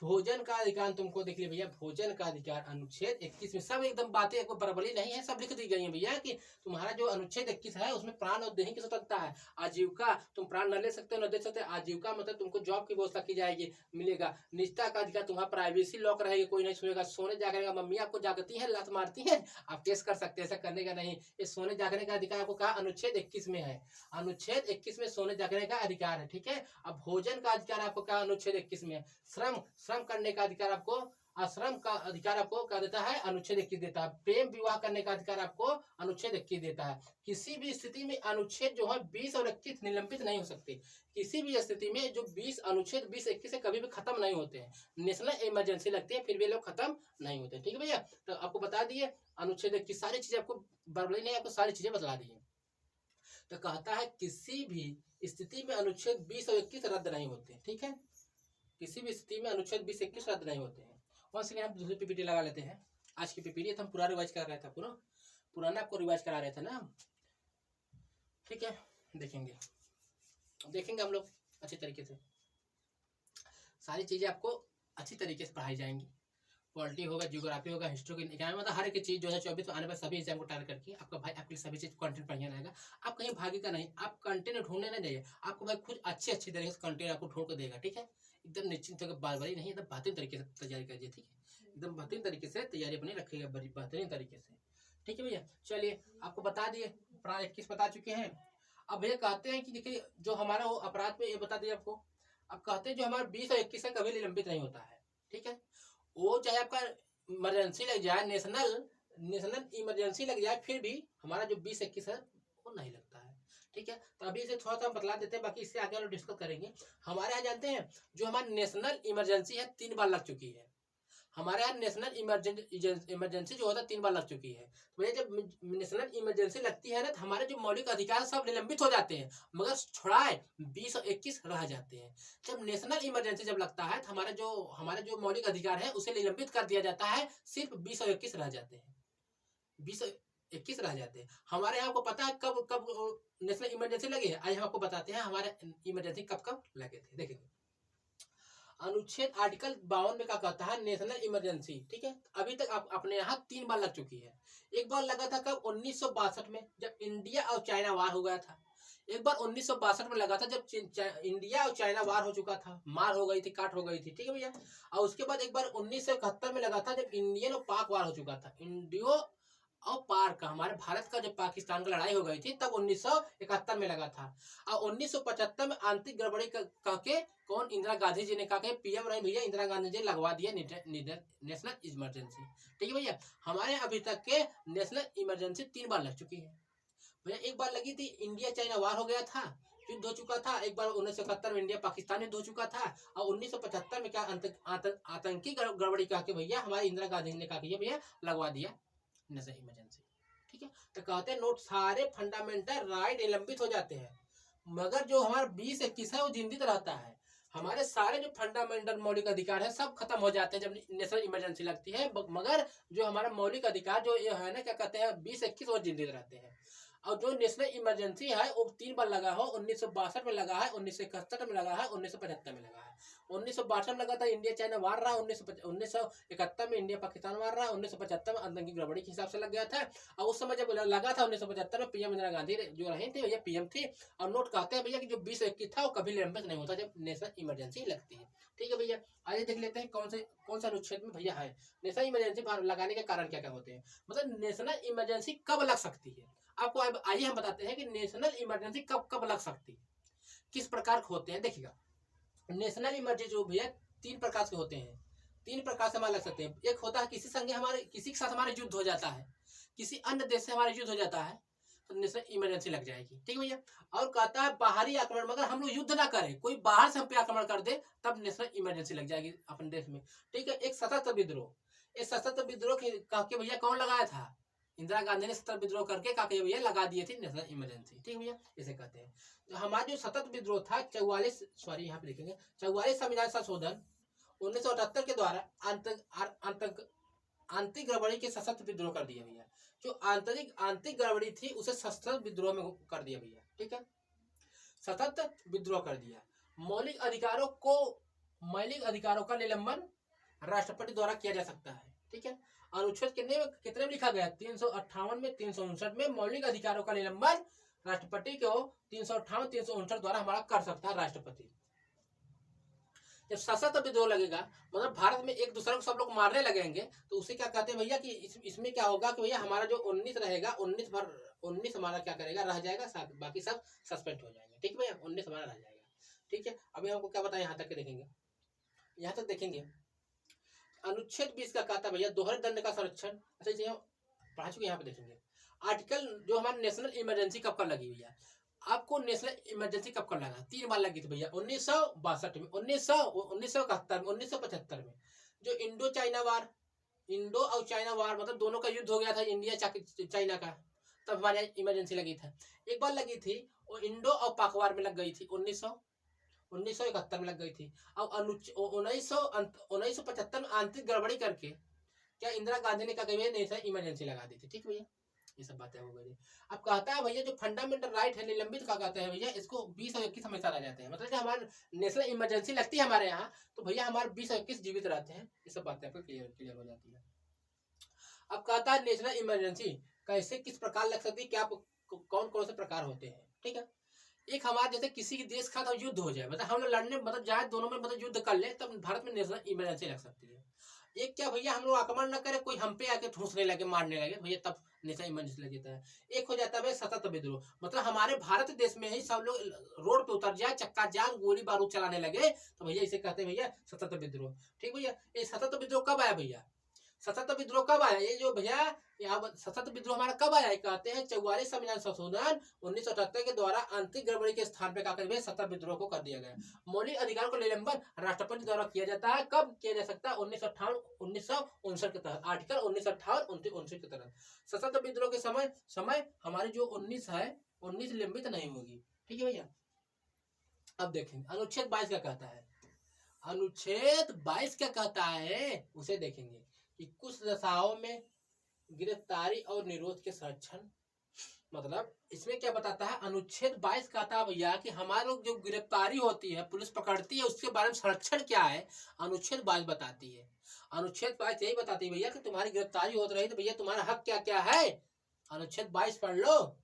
भोजन का अधिकार तुमको देख लिया भैया, भोजन का अधिकार अनुच्छेद 21 में, सब एकदम बातें कोई बराबरी नहीं है, सब लिख दी गई है भैया कि तुम्हारा जो अनुच्छेद 21 है उसमें प्राण और देह की स्वतंत्रता है। आजीविका, तुम प्राण न ले सकते हो न दे सकते, आजीविका मतलब तुमको जॉब की व्यवस्था की जाएगी, मिलेगा। निजता का अधिकार, तुम्हारा प्राइवेसी लॉक रहेगी, कोई नहीं सुनेगा। सोने जागने का, मम्मी आपको जागती है लात मारती है, आप केस कर सकते हैं, ऐसा करने का नहीं। ये सोने जागने का अधिकार आपको कहा अनुच्छेद 21 में है, अनुच्छेद 21 में सोने जागने का अधिकार है। ठीक है। अब भोजन का अधिकार आपको कहा अनुच्छेद 21 में है। श्रम करने का अधिकार आपको आश्रम का अधिकार आपको क्या देता है, अनुच्छेद 21 देता है। प्रेम विवाह करने का अधिकार आपको अनुच्छेद 21 देता है। किसी भी स्थिति में अनुच्छेद जो है 20 और 21 निलंबित नहीं हो सकते। किसी भी स्थिति में जो 20 अनुच्छेद 20 21 से कभी भी खत्म नहीं होते हैं। नेशनल इमरजेंसी लगती है फिर भी लोग खत्म नहीं होते। ठीक है भैया, तो आपको बता दिए अनुच्छेद 21 सारी चीजें, आपको बर्बरी नहीं, आपको सारी चीजें बतला दी। तो कहता है किसी भी स्थिति में अनुच्छेद 20 और 21 रद्द नहीं होते। ठीक है, किसी भी स्थिति में अनुच्छेद 20 21 रद्द नहीं होते हैं। वंस अगेन हम दूसरी पीपीटी लगा लेते हैं। आज की पीपीटी हम पूरा रिवाइज कर रहा था, पुराना आपको रिवाइज करा रहे थे ना। ठीक है, देखेंगे हम लोग अच्छी तरीके से, सारी चीजें आपको अच्छी तरीके से पढ़ाई जाएंगी। पॉलिटी होगा, जियोग्राफी होगा, हिस्ट्री की एग्जाम, मतलब हर एक चीज जो है 24 आने पर सभी एग्जाम को टारगेट करके आपका भाई आपके सभी चीज कंटेंट बढ़िया रहेगा। आप कहीं भागेगा नहीं, आप कंटेंट ढूंढने नहीं जाइए, आपको भाई खुद अच्छी तरीके से कंटेंट आपको ढूंढ कर देगा। ठीक है, एकदम निश्चिंत होकर बार-बारी नहीं, एकदम बेहतरीन तरीके से तैयारी करिए। ठीक है, एकदम बेहतरीन तरीके से तैयारी अपनी रखिएगा, बड़ी बेहतरीन तरीके से। ठीक है भैया, चलिए आपको बता दिए, अपराध 21 बता चुके हैं। अब भैया कहते हैं कि देखिए जो हमारा वो अपराध में ये बता दिया आपको। अब कहते हैं जो हमारा 20 और 21 कभी निलंबित नहीं होता है। ठीक है, वो चाहे आपका इमरजेंसी लग जाए, नेशनल इमरजेंसी लग जाए, फिर भी हमारा जो 20 21 है वो नहीं लगता है। ठीक है, तो अभी इसे थोड़ा सा हम बतला देते हैं, बाकी इससे आगे हम डिस्कस करेंगे। हमारे यहाँ जानते हैं जो हमारी नेशनल इमरजेंसी है 3 बार लग चुकी है। हमारे यहाँ नेशनल इमरजेंसी जो होता है 3 बार लग चुकी है। तो भैया जब नेशनल इमरजेंसी लगती है ना, तो हमारे जो मौलिक अधिकार सब निलंबित हो जाते हैं, मगर छुड़ाए 20 और 21 रह जाते हैं। जब नेशनल इमरजेंसी जब लगता है तो हमारे जो मौलिक अधिकार है उसे निलंबित कर दिया जाता है, सिर्फ 20 और 21 रह जाते हैं। 20 और 21 रह जाते हैं। हमारे यहाँ को पता है कब कब नेशनल इमरजेंसी लगी है, आज हम आपको बताते हैं हमारे इमरजेंसी कब कब लगे थे। देखेंगे अनुच्छेद आर्टिकल 52 में क्या कहता है, नेशनल इमरजेंसी। ठीक है, अभी तक आप अपने यहाँ 3 बार लग चुकी है। एक बार लगा था कब, 1962 में, जब इंडिया और चाइना वार हो गया था। एक बार 1962 में लगा था जब इंडिया और चाइना वार हो चुका था, मार हो गई थी, काट हो गई थी। ठीक है भैया, और उसके बाद एक बार 1971 में लगा था जब इंडियन और पाक वार हो चुका था। इंडियो और पाक का, हमारे भारत का जब पाकिस्तान की लड़ाई हो गई थी तब 1971 में लगा था। और 1975 में आंतरिक गड़बड़ी करके कौन, इंदिरा गांधी जी ने कहा कि पीएम रहे भैया, इंदिरा गांधी जी लगवा दिया नेशनल इमरजेंसी। ठीक है भैया, हमारे अभी तक के नेशनल इमरजेंसी 3 बार लग चुकी है भैया। एक बार लगी थी, इंडिया चाइना वार हो गया था, युद्ध हो चुका था। एक बार 1971 में इंडिया पाकिस्तान युद्ध हो चुका था। और 1975 में क्या आतंकी गड़बड़ी कहा कि भैया हमारे इंदिरा गांधी ने कहा कि भैया लगवा दिया नेशनल इमरजेंसी। ठीक है, तो कहते हैं नोट, सारे फंडामेंटल राइट निलंबित हो जाते हैं, मगर जो हमारा 20 21 है वो जिंदित रहता है। हमारे सारे जो फंडामेंटल मौलिक अधिकार है सब खत्म हो जाते हैं जब नेशनल इमरजेंसी लगती है, मगर जो हमारा मौलिक अधिकार जो ये है ना, क्या कहते हैं 20 21 वो जिंदित रहते हैं। और जो नेशनल इमरजेंसी है वो 3 बार लगा हो, 1962 में लगा है, 1971 में लगा है, 1975 में लगा है। 1962 में लगा था, इंडिया चाइना वार रहा। 1971 में इंडिया पाकिस्तान वार रहा। 1975 में आतंकी गड़बड़ी के हिसाब से लग गया था। और उस समय जब लगा था 1975 में, पीएम इंदिरा गांधी जो रहे थे भैया पीएम थी। और नोट कहते हैं भैया कि जो 20 21 था वो कभी निलंबित नहीं होता जब नेशनल इमरजेंसी लगती है। ठीक है भैया, आइए देख लेते हैं कौन सा अनुच्छेद में भैया है नेशनल इमरजेंसी लगाने के कारण क्या क्या होते हैं, मतलब नेशनल इमरजेंसी कब लग सकती है। आपको आइए हम बताते हैं कि नेशनल इमरजेंसी कब कब लग सकती है, किस प्रकार के होते हैं। देखिएगा, नेशनल इमरजेंसी जो भैया 3 प्रकार से होते हैं, 3 प्रकार से हमारे लग सकते हैं। एक होता है किसी के साथ हमारे युद्ध हो जाता है, किसी अन्य देश से हमारे युद्ध हो जाता है, तो नेशनल इमरजेंसी लग जाएगी। ठीक है भैया, और कहता है बाहरी आक्रमण, मगर हम लोग युद्ध ना करें, कोई बाहर से हम पे आक्रमण कर दे तब नेशनल इमरजेंसी लग जाएगी अपने देश में। ठीक है, एक सशस्त्र विद्रोह, इस सशस्त्र विद्रोह कह के भैया कौन लगाया था, इंदिरा गांधी ने सतत विद्रोह करके कहा कि भैया लगा दिए थे नेशनल इमरजेंसी। ठीक है भैया, इसे कहते हैं। तो हमारा जो सतत विद्रोह था 44 यहाँ पे देखेंगे 44 संविधान संशोधन 1978 के द्वारा आंतरिक गड़बड़ी के सशस्त्र विद्रोह कर दिया भैया। जो आंतरिक गड़बड़ी थी उसे सशस्त्र विद्रोह में कर दिया भैया। ठीक है, सतत विद्रोह कर दिया। मौलिक अधिकारों का निलंबन राष्ट्रपति द्वारा किया जा सकता है। ठीक है, अनुच्छेद कितने में लिखा गया, 358 में, 359 में मौलिक अधिकारों का निलंबन राष्ट्रपति को 358 359 द्वारा हमारा कर सकता है राष्ट्रपति। जब सशस्त्र विद्रोह लगेगा, मतलब भारत में एक दूसरे को सब लोग मारने लगेंगे, तो उसे क्या कहते हैं भैया कि इसमें क्या होगा कि भैया हमारा जो 19 रहेगा, 19 हमारा क्या करेगा, रह जाएगा, बाकी सब सस्पेंड हो जाएंगे। ठीक है भैया, 19 हमारा रह जाएगा। ठीक है, अभी हमको क्या बताया, यहाँ तक देखेंगे, यहाँ तक देखेंगे। अनुच्छेद 20 का कहता है भैया दोहरे दंड का संरक्षण। अच्छा जी हम पढ़ा चुके, यहाँ पे देखेंगे आर्टिकल जो हमारा नेशनल इमरजेंसी कब कर लगी भैया, आपको नेशनल इमरजेंसी कब कर लगा, 3 बार लगी थी भैया, 1962 में, 1971 में, 1975 में, जो इंडो चाइना वार, इंडो और चाइना वार मतलब दोनों का युद्ध हो गया था इंडिया चाइना का, तब हमारे यहाँ इमरजेंसी लगी था। एक बार लगी थी वो इंडो और पाक वार में लग गई थी 1971 में लग गई थी। और 1975 में आंतरिक गड़बड़ी करके क्या इंदिरा गांधी ने क्या कही इमरजेंसी लगा दी थी। ठीक भैया, ये सब बातें हो गई। अब कहता है भैया जो फंडामेंटल राइट है निलंबित का कहते हैं भैया, इसको 20 और 21 हमेशा रह जाते हैं, मतलब कि हमारे नेशनल इमरजेंसी लगती है हमारे यहाँ तो भैया हमारे 20 और 21 जीवित रहते हैं। ये सब बातें आपको क्लियर हो जाती है। अब कहता है नेशनल इमरजेंसी कैसे किस प्रकार लग सकती है, क्या कौन कौन से प्रकार होते हैं। ठीक है, एक हमारे जैसे किसी देश का युद्ध हो जाए, मतलब हम लोग लड़ने मतलब जाए दोनों में मतलब युद्ध कर ले, तब भारत में नेशनल इमरजेंसी लग सकती है। एक क्या भैया हम लोग आक्रमण न करे, कोई हम पे आके ठूसने लगे मारने लगे भैया, तब नेशनल इमरजेंसी लग जाता है। एक हो जाता है सतत विद्रोह, मतलब हमारे भारत देश में ही सब लोग रोड पे उतर जाए, चक्का जाम गोली बारूद चलाने लगे, तो भैया इसे कहते हैं भैया सतत विद्रोह। ठीक भैया, ये सतत विद्रोह कब आया भैया, सतत विद्रोह कब आया, ये जो भैया यहाँ सतत विद्रोह हमारा कब आया, कहते हैं 44 संविधान संशोधन 1978 के द्वारा आंतरिक गड़बड़ी के स्थान पे क्या सतत विद्रोह को कर दिया गया। मौलिक अधिकार को निलंबन राष्ट्रपति द्वारा किया जाता है, कब किया जा सकता है, 1959 के तहत, आर्टिकल 1958-59 के तहत। सतत विद्रोह के समय हमारी जो 19 है 19 निलंबित नहीं होगी। ठीक है भैया, अब देखेंगे अनुच्छेद 22 क्या कहता है, अनुच्छेद 22 क्या कहता है उसे देखेंगे कि कुछ दशाओं में गिरफ्तारी और निरोध के संरक्षण, मतलब इसमें क्या बताता है, अनुच्छेद 22 कहता है भैया कि हमारे लोग जो गिरफ्तारी होती है पुलिस पकड़ती है उसके बारे में संरक्षण क्या है, अनुच्छेद 22 बताती है। अनुच्छेद 22 यही बताती है भैया कि तुम्हारी गिरफ्तारी होती रही तो भैया तुम्हारा हक क्या क्या है, अनुच्छेद 22 पढ़ लो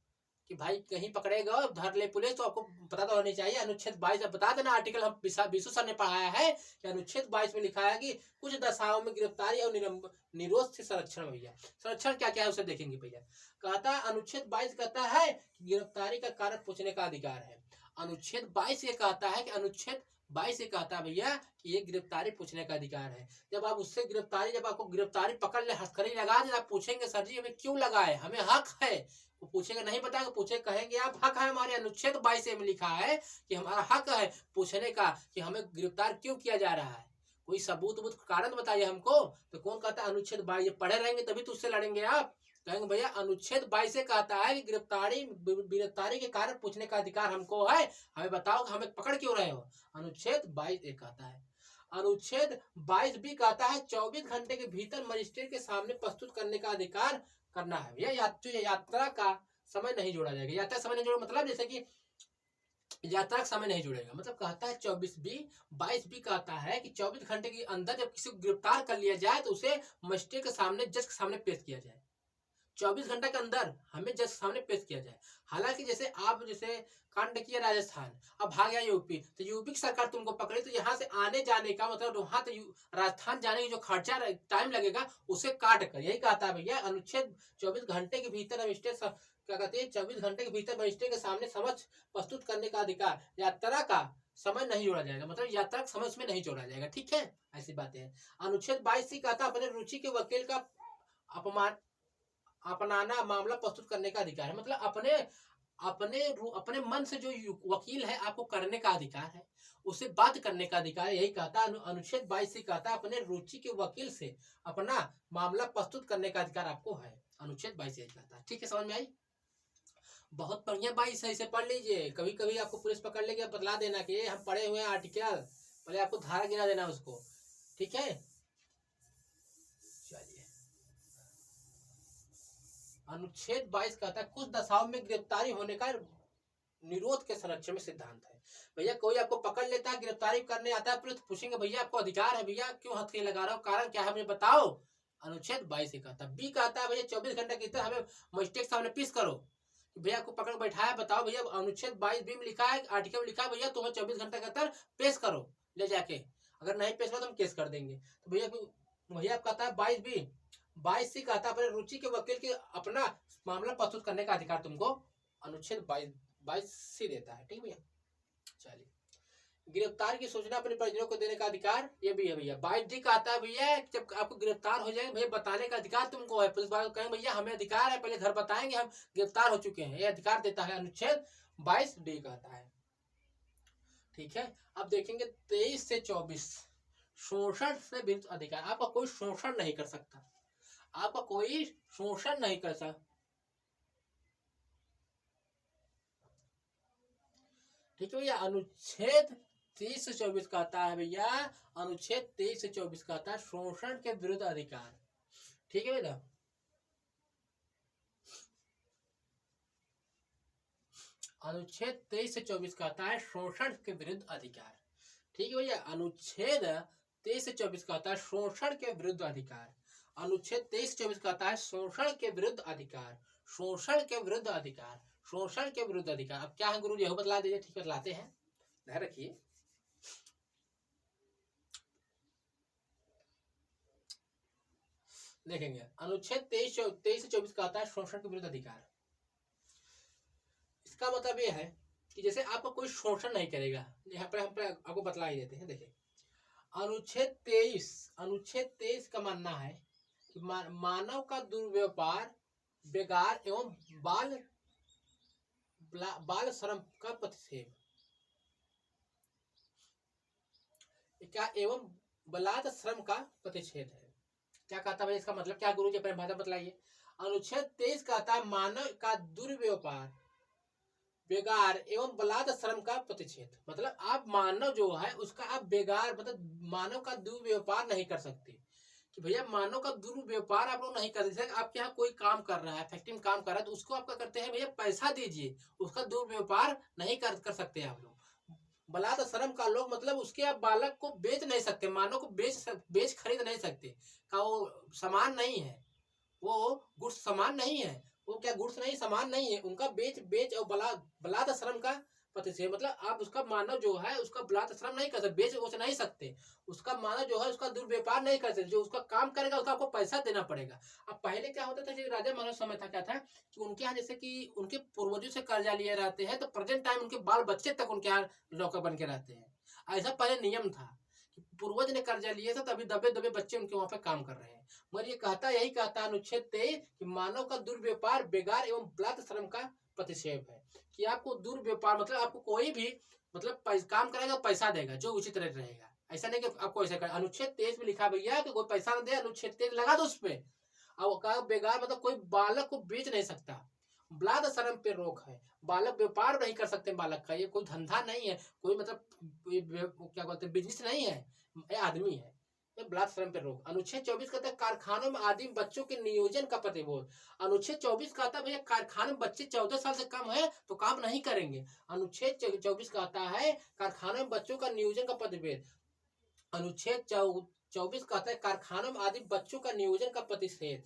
कि भाई कहीं पकड़ेगा धर ले पुलिस तो आपको पता तो होनी चाहिए। अनुच्छेद 22 बता देना, आर्टिकल हम विशु सर ने पढ़ाया है कि अनुच्छेद 22 में लिखा है कि कुछ दशाओं में गिरफ्तारी और निरोध से संरक्षण भैया, संरक्षण क्या क्या है उसे देखेंगे भैया। कहता है अनुच्छेद 22 कहता है कि गिरफ्तारी का कारण पूछने का अधिकार है। अनुच्छेद 22 ये कहता है कि अनुच्छेद 22 ये कहता है भैया कि ये गिरफ्तारी पूछने का अधिकार है। जब आप उससे गिरफ्तारी, जब आपको गिरफ्तारी पकड़ ले हथकड़ी लगा दे, आप पूछेंगे सर जी हमें क्यों लगाए, हमें हक है, वो पूछेगा नहीं बताएगा, पूछे कहेंगे आप हक है हमारे, अनुच्छेद 22 में लिखा है कि हमारा हक है पूछने का कि हमें गिरफ्तार क्यों किया जा रहा है, कोई सबूत कारण बताइए हमको। तो कौन कहता है अनुच्छेद 22, पढ़े रहेंगे तभी तो उससे लड़ेंगे आप, कहेंगे भैया अनुच्छेद 22 से कहता है कि गिरफ्तारी के कारण पूछने का अधिकार हमको है, हमें बताओ हमें पकड़ क्यों रहे हो, अनुच्छेद 22 कहता है। अनुच्छेद 22 भी कहता है 24 घंटे के भीतर मजिस्ट्रेट के सामने प्रस्तुत करने का अधिकार करना है भैया। यात्रा का समय नहीं जोड़ा जाएगा, यात्रा समय नहीं जोड़ा मतलब जैसे कि यात्रा का समय नहीं जुड़ेगा, मतलब कहता है 22 भी कहता है कि 24 घंटे के अंदर जब किसी को गिरफ्तार कर लिया जाए तो उसे मजिस्ट्रेट के सामने, जज के सामने पेश किया जाए, 24 घंटे के अंदर हमें जज सामने पेश किया जाए। हालांकि जैसे आप जैसे कांड किया राजस्थान, अब भाग गया यूपी, तो यूपी की सरकार तुमको पकड़े तो यहाँ से आने जाने का मतलब वहां तो राजस्थान जाने की जो खर्चा टाइम लगेगा उसे काट कर, यही कहता है भैया अनुच्छेद 24 घंटे के भीतर मजिस्ट्रेट क्या कहते हैं 24 घंटे के भीतर मजिस्ट्रेट के सामने समक्ष प्रस्तुत करने का अधिकार, यात्रा का समय नहीं जोड़ा जाएगा, मतलब यात्रा का समय उसमें नहीं जोड़ा जाएगा। ठीक है, ऐसी बातें हैं। अनुच्छेद 22 कहता है अपने रुचि के वकील का अपनाना मामला प्रस्तुत करने का अधिकार है, मतलब अपने मन से जो वकील है आपको करने का अधिकार है, उसे बात करने का अधिकार है, यही कहता है अनुच्छेद 22 से कहता है अपने रुचि के वकील से अपना मामला प्रस्तुत करने का अधिकार आपको है, अनुच्छेद 22 यही कहता है। ठीक है, समझ में आई, बहुत बढ़िया 22 है, इसे पढ़ लीजिए। कभी कभी आपको पुलिस पकड़ लेके बतला देना कि हम पढ़े हुए हैं आर्टिकल, पहले आपको धारा गिना देना उसको। ठीक है, चलिए अनुच्छेद 22 कहता है कुछ दशाओं में गिरफ्तारी होने का निरोध के संरक्षण में सिद्धांत है। भैया कोई आपको पकड़ लेता है, गिरफ्तारी करने आता है, पुलिस पूछेंगे भैया आपको अधिकार है भैया क्यों हथकड़ी लगा रहा हो, कारण क्या है मुझे बताओ, अनुच्छेद 22 कहता है। बी कहता है भैया 24 घंटे के भीतर हमें मजिस्ट्रेट सामने पेश करो, भैया आपको पकड़ बैठाया, बताओ भैया अनुच्छेद 22 बी में लिखा है, आर्टिकल में लिखा है भैया तुम्हें 24 घंटे के अंदर पेश करो ले जाके, अगर नहीं पेश करो तो हम केस कर देंगे। तो भैया कहता है 22 सी कहता है अपने रुचि के वकील के अपना मामला प्रस्तुत करने का अधिकार तुमको अनुच्छेद 22 सी देता है। ठीक भैया, चलिए गिरफ्तार की सूचना अपने परिजनों को देने का अधिकार ये भी है भैया। 22D का आता है भैया, जब आपको गिरफ्तार हो जाए भैया बताने का अधिकार तुमको है। पुलिस वाले कहेंगे भैया हमें अधिकार है, पहले घर बताएंगे हम गिरफ्तार हो चुके हैं, ये अधिकार देता है अनुच्छेद 22D का आता है। ठीक है, अब देखेंगे 23 से 24 शोषण से विरुद्ध अधिकार। आपका कोई शोषण नहीं कर सकता, आपका कोई शोषण नहीं कर सकता। ठीक है भैया, अनुच्छेद 23 से 24 का आता है भैया, अनुच्छेद 23 से 24 का आता है शोषण के विरुद्ध अधिकार। ठीक है भैया, अनुच्छेद 23 से 24 का आता है शोषण के विरुद्ध अधिकार। ठीक है भैया, अनुच्छेद 23 से 24 का आता है शोषण के विरुद्ध अधिकार। अनुच्छेद 23 से 24 का आता है शोषण के विरुद्ध अधिकार, शोषण के विरुद्ध अधिकार, शोषण के विरुद्ध अधिकार। अब क्या है गुरु जी, बतला दीजिए। ठीक है, बतलाते हैं, ध्यान रखिए। देखेंगे अनुच्छेद 23 से 24 का आता है शोषण के विरुद्ध अधिकार। इसका मतलब यह है कि जैसे आपका कोई शोषण नहीं करेगा, यहाँ पर हम आपको बतला ही देते हैं। देखिए अनुच्छेद 23 का मानना है कि मानव का दुर्व्यापार, बेगार एवं बाल श्रम का प्रतिषेध, क्या एवं बलात् श्रम का प्रतिषेध है। क्या कहता है इसका मतलब क्या गुरु जी, अपने भाषा बतलाइए। अनुच्छेद 23 का आता है मानव का दुर्व्यापार, बेगार एवं बलात् श्रम का प्रतिषेध। मतलब आप मानव जो है उसका आप बेगार, मतलब मानव का दुर्व्यापार नहीं कर सकते। कि भैया मानव का दुर्व्यापार आप लोग नहीं कर सकते। आपके यहाँ कोई काम कर रहा है, फैक्ट्री में काम कर रहा है, तो उसको आप क्या करते हैं भैया, पैसा दीजिए, उसका दुर्व्यापार नहीं कर सकते आप लोग। बलात् श्रम का लोग मतलब उसके आप बालक को बेच नहीं सकते, मानव को बेच खरीद नहीं सकते, का वो सामान नहीं है, वो गुड्स सामान नहीं है, वो क्या गुड्स नहीं सामान नहीं है, उनका बेच और बलात् श्रम का प्रतिषेध। मतलब आप उसका मानव जो है उसका बलात् श्रम नहीं कर सकते, बेच नहीं सकते, उसका मानव जो है उसका दुर्व्यापार नहीं कर सकते। जो उसका काम करेगा उसका आपको पैसा देना पड़ेगा। अब पहले क्या होता था, राजा महाराज समय था, क्या था कि उनके यहाँ जैसे कि उनके पूर्वजों से कर्जा लिए रहते हैं, तो प्रेजेंट टाइम उनके बाल बच्चे तक उनके यहाँ नौकर बन के रहते हैं। ऐसा पहले नियम था, पूर्वज ने कर्जा लिया था, तभी दबे दबे बच्चे उनके वहां पे काम कर रहे हैं। मगर ये यही कहता अनुच्छेद 23 कि मानव का दुर्व्यापार, बेगार एवं बलात् श्रम का प्रतिषेध है। कि आपको दुर्व्यापार मतलब आपको कोई भी मतलब काम करेगा पैसा देगा, जो उचित रेट रहेगा। ऐसा नहीं कि आपको ऐसा कर। अनुच्छेद 23 में लिखा भैया कि कोई पैसा न दे, अनुच्छेद 23 लगा दो उस पर। अब बेगार मतलब कोई बालक को बेच नहीं सकता, बलात् श्रम पे रोक है, बालक व्यापार नहीं कर सकते बालक का, ये कोई धंधा नहीं है, कोई मतलब क्या बोलते हैं बिजनेस नहीं है, ये आदमी है, ये बलात् श्रम पे रोक। अनुच्छेद 24 कहता है कारखानों में आदि बच्चों के नियोजन का प्रतिरोध। अनुच्छेद 24 कहता है भैया कारखाने में बच्चे 14 साल से कम है तो काम नहीं करेंगे। अनुच्छेद 24 कहता है कारखानों में बच्चों का नियोजन का प्रतिषेध। अनुच्छेद 24 कहता है कारखानों में आदि बच्चों का नियोजन का प्रतिषेध।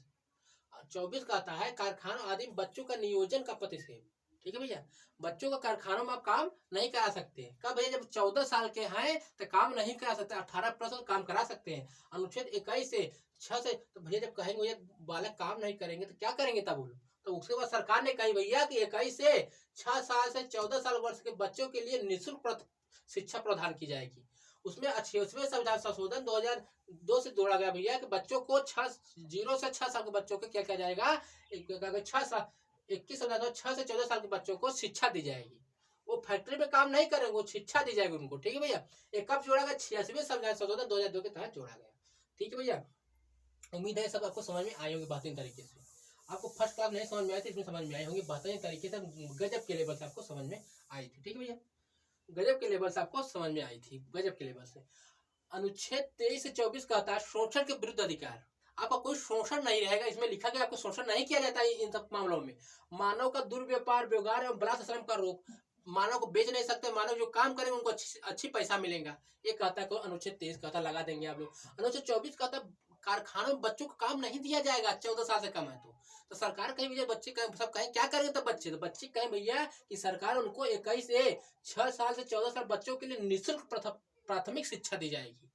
24 कहता है कारखानों आदि बच्चों का नियोजन का प्रतिषेध। ठीक है भैया, बच्चों का कारखानों में आप काम नहीं करा सकते। कब भैया, जब 14 साल के हैं तो काम नहीं करा सकते, 18+ काम करा सकते हैं। अनुच्छेद 21 से 6 से तो भैया जब कहेंगे भैया बालक काम नहीं करेंगे तो क्या करेंगे तब वो, तो उसके बाद सरकार ने कही भैया कि 21 से 6 साल से 14 साल वर्ष के बच्चों के लिए निःशुल्क शिक्षा प्रदान की जाएगी। उसमें 68वें संविधान संशोधन 2002 से जोड़ा गया भैया कि बच्चों को 0 से 6 साल के बच्चों को क्या किया जाएगा, 21 संविधान 6 से 14 साल के बच्चों को शिक्षा दी जाएगी। वो फैक्ट्री में काम नहीं करेंगे, वो शिक्षा दी जाएगी उनको। ठीक है भैया, एक कब जोड़ा गया, 86वें संविधान संशोधन 2002 के तहत जोड़ा गया। ठीक है भैया, उम्मीद है सब आपको समझ में आई होंगी बेहतरीन तरीके से। आपको फर्स्ट क्लास नहीं समझ में आई थी, इसमें समझ में आई होंगी बेहतरीन तरीके से, गजब के लेवल से आपको समझ में आई थी। ठीक है भैया, गजब के लेवल से आपको समझ में आई थी, गजब के लेवल से। अनुच्छेद 23 से 24 कहता है शोषण के विरुद्ध अधिकार। आपका कोई शोषण नहीं रहेगा, इसमें लिखा गया आपको शोषण नहीं किया जाता है इन सब मामलों में। मानव का दुर्व्यापार, बेगार एवं बलात् श्रम का रोक, मानव को बेच नहीं सकते, मानव जो काम करेंगे उनको अच्छी पैसा मिलेगा, ये कहता है। अनुच्छेद 23 कहता लगा देंगे आप लोग। अनुच्छेद 24 कहता कारखानों में बच्चों को काम नहीं दिया जाएगा 14 साल से कम है तो सरकार कहीं भैया बच्चे सब कहें क्या करेंगे, तो बच्चे कहें भैया कि सरकार उनको 21 से 6 साल से 14 साल बच्चों के लिए निःशुल्क प्राथमिक शिक्षा दी जाएगी।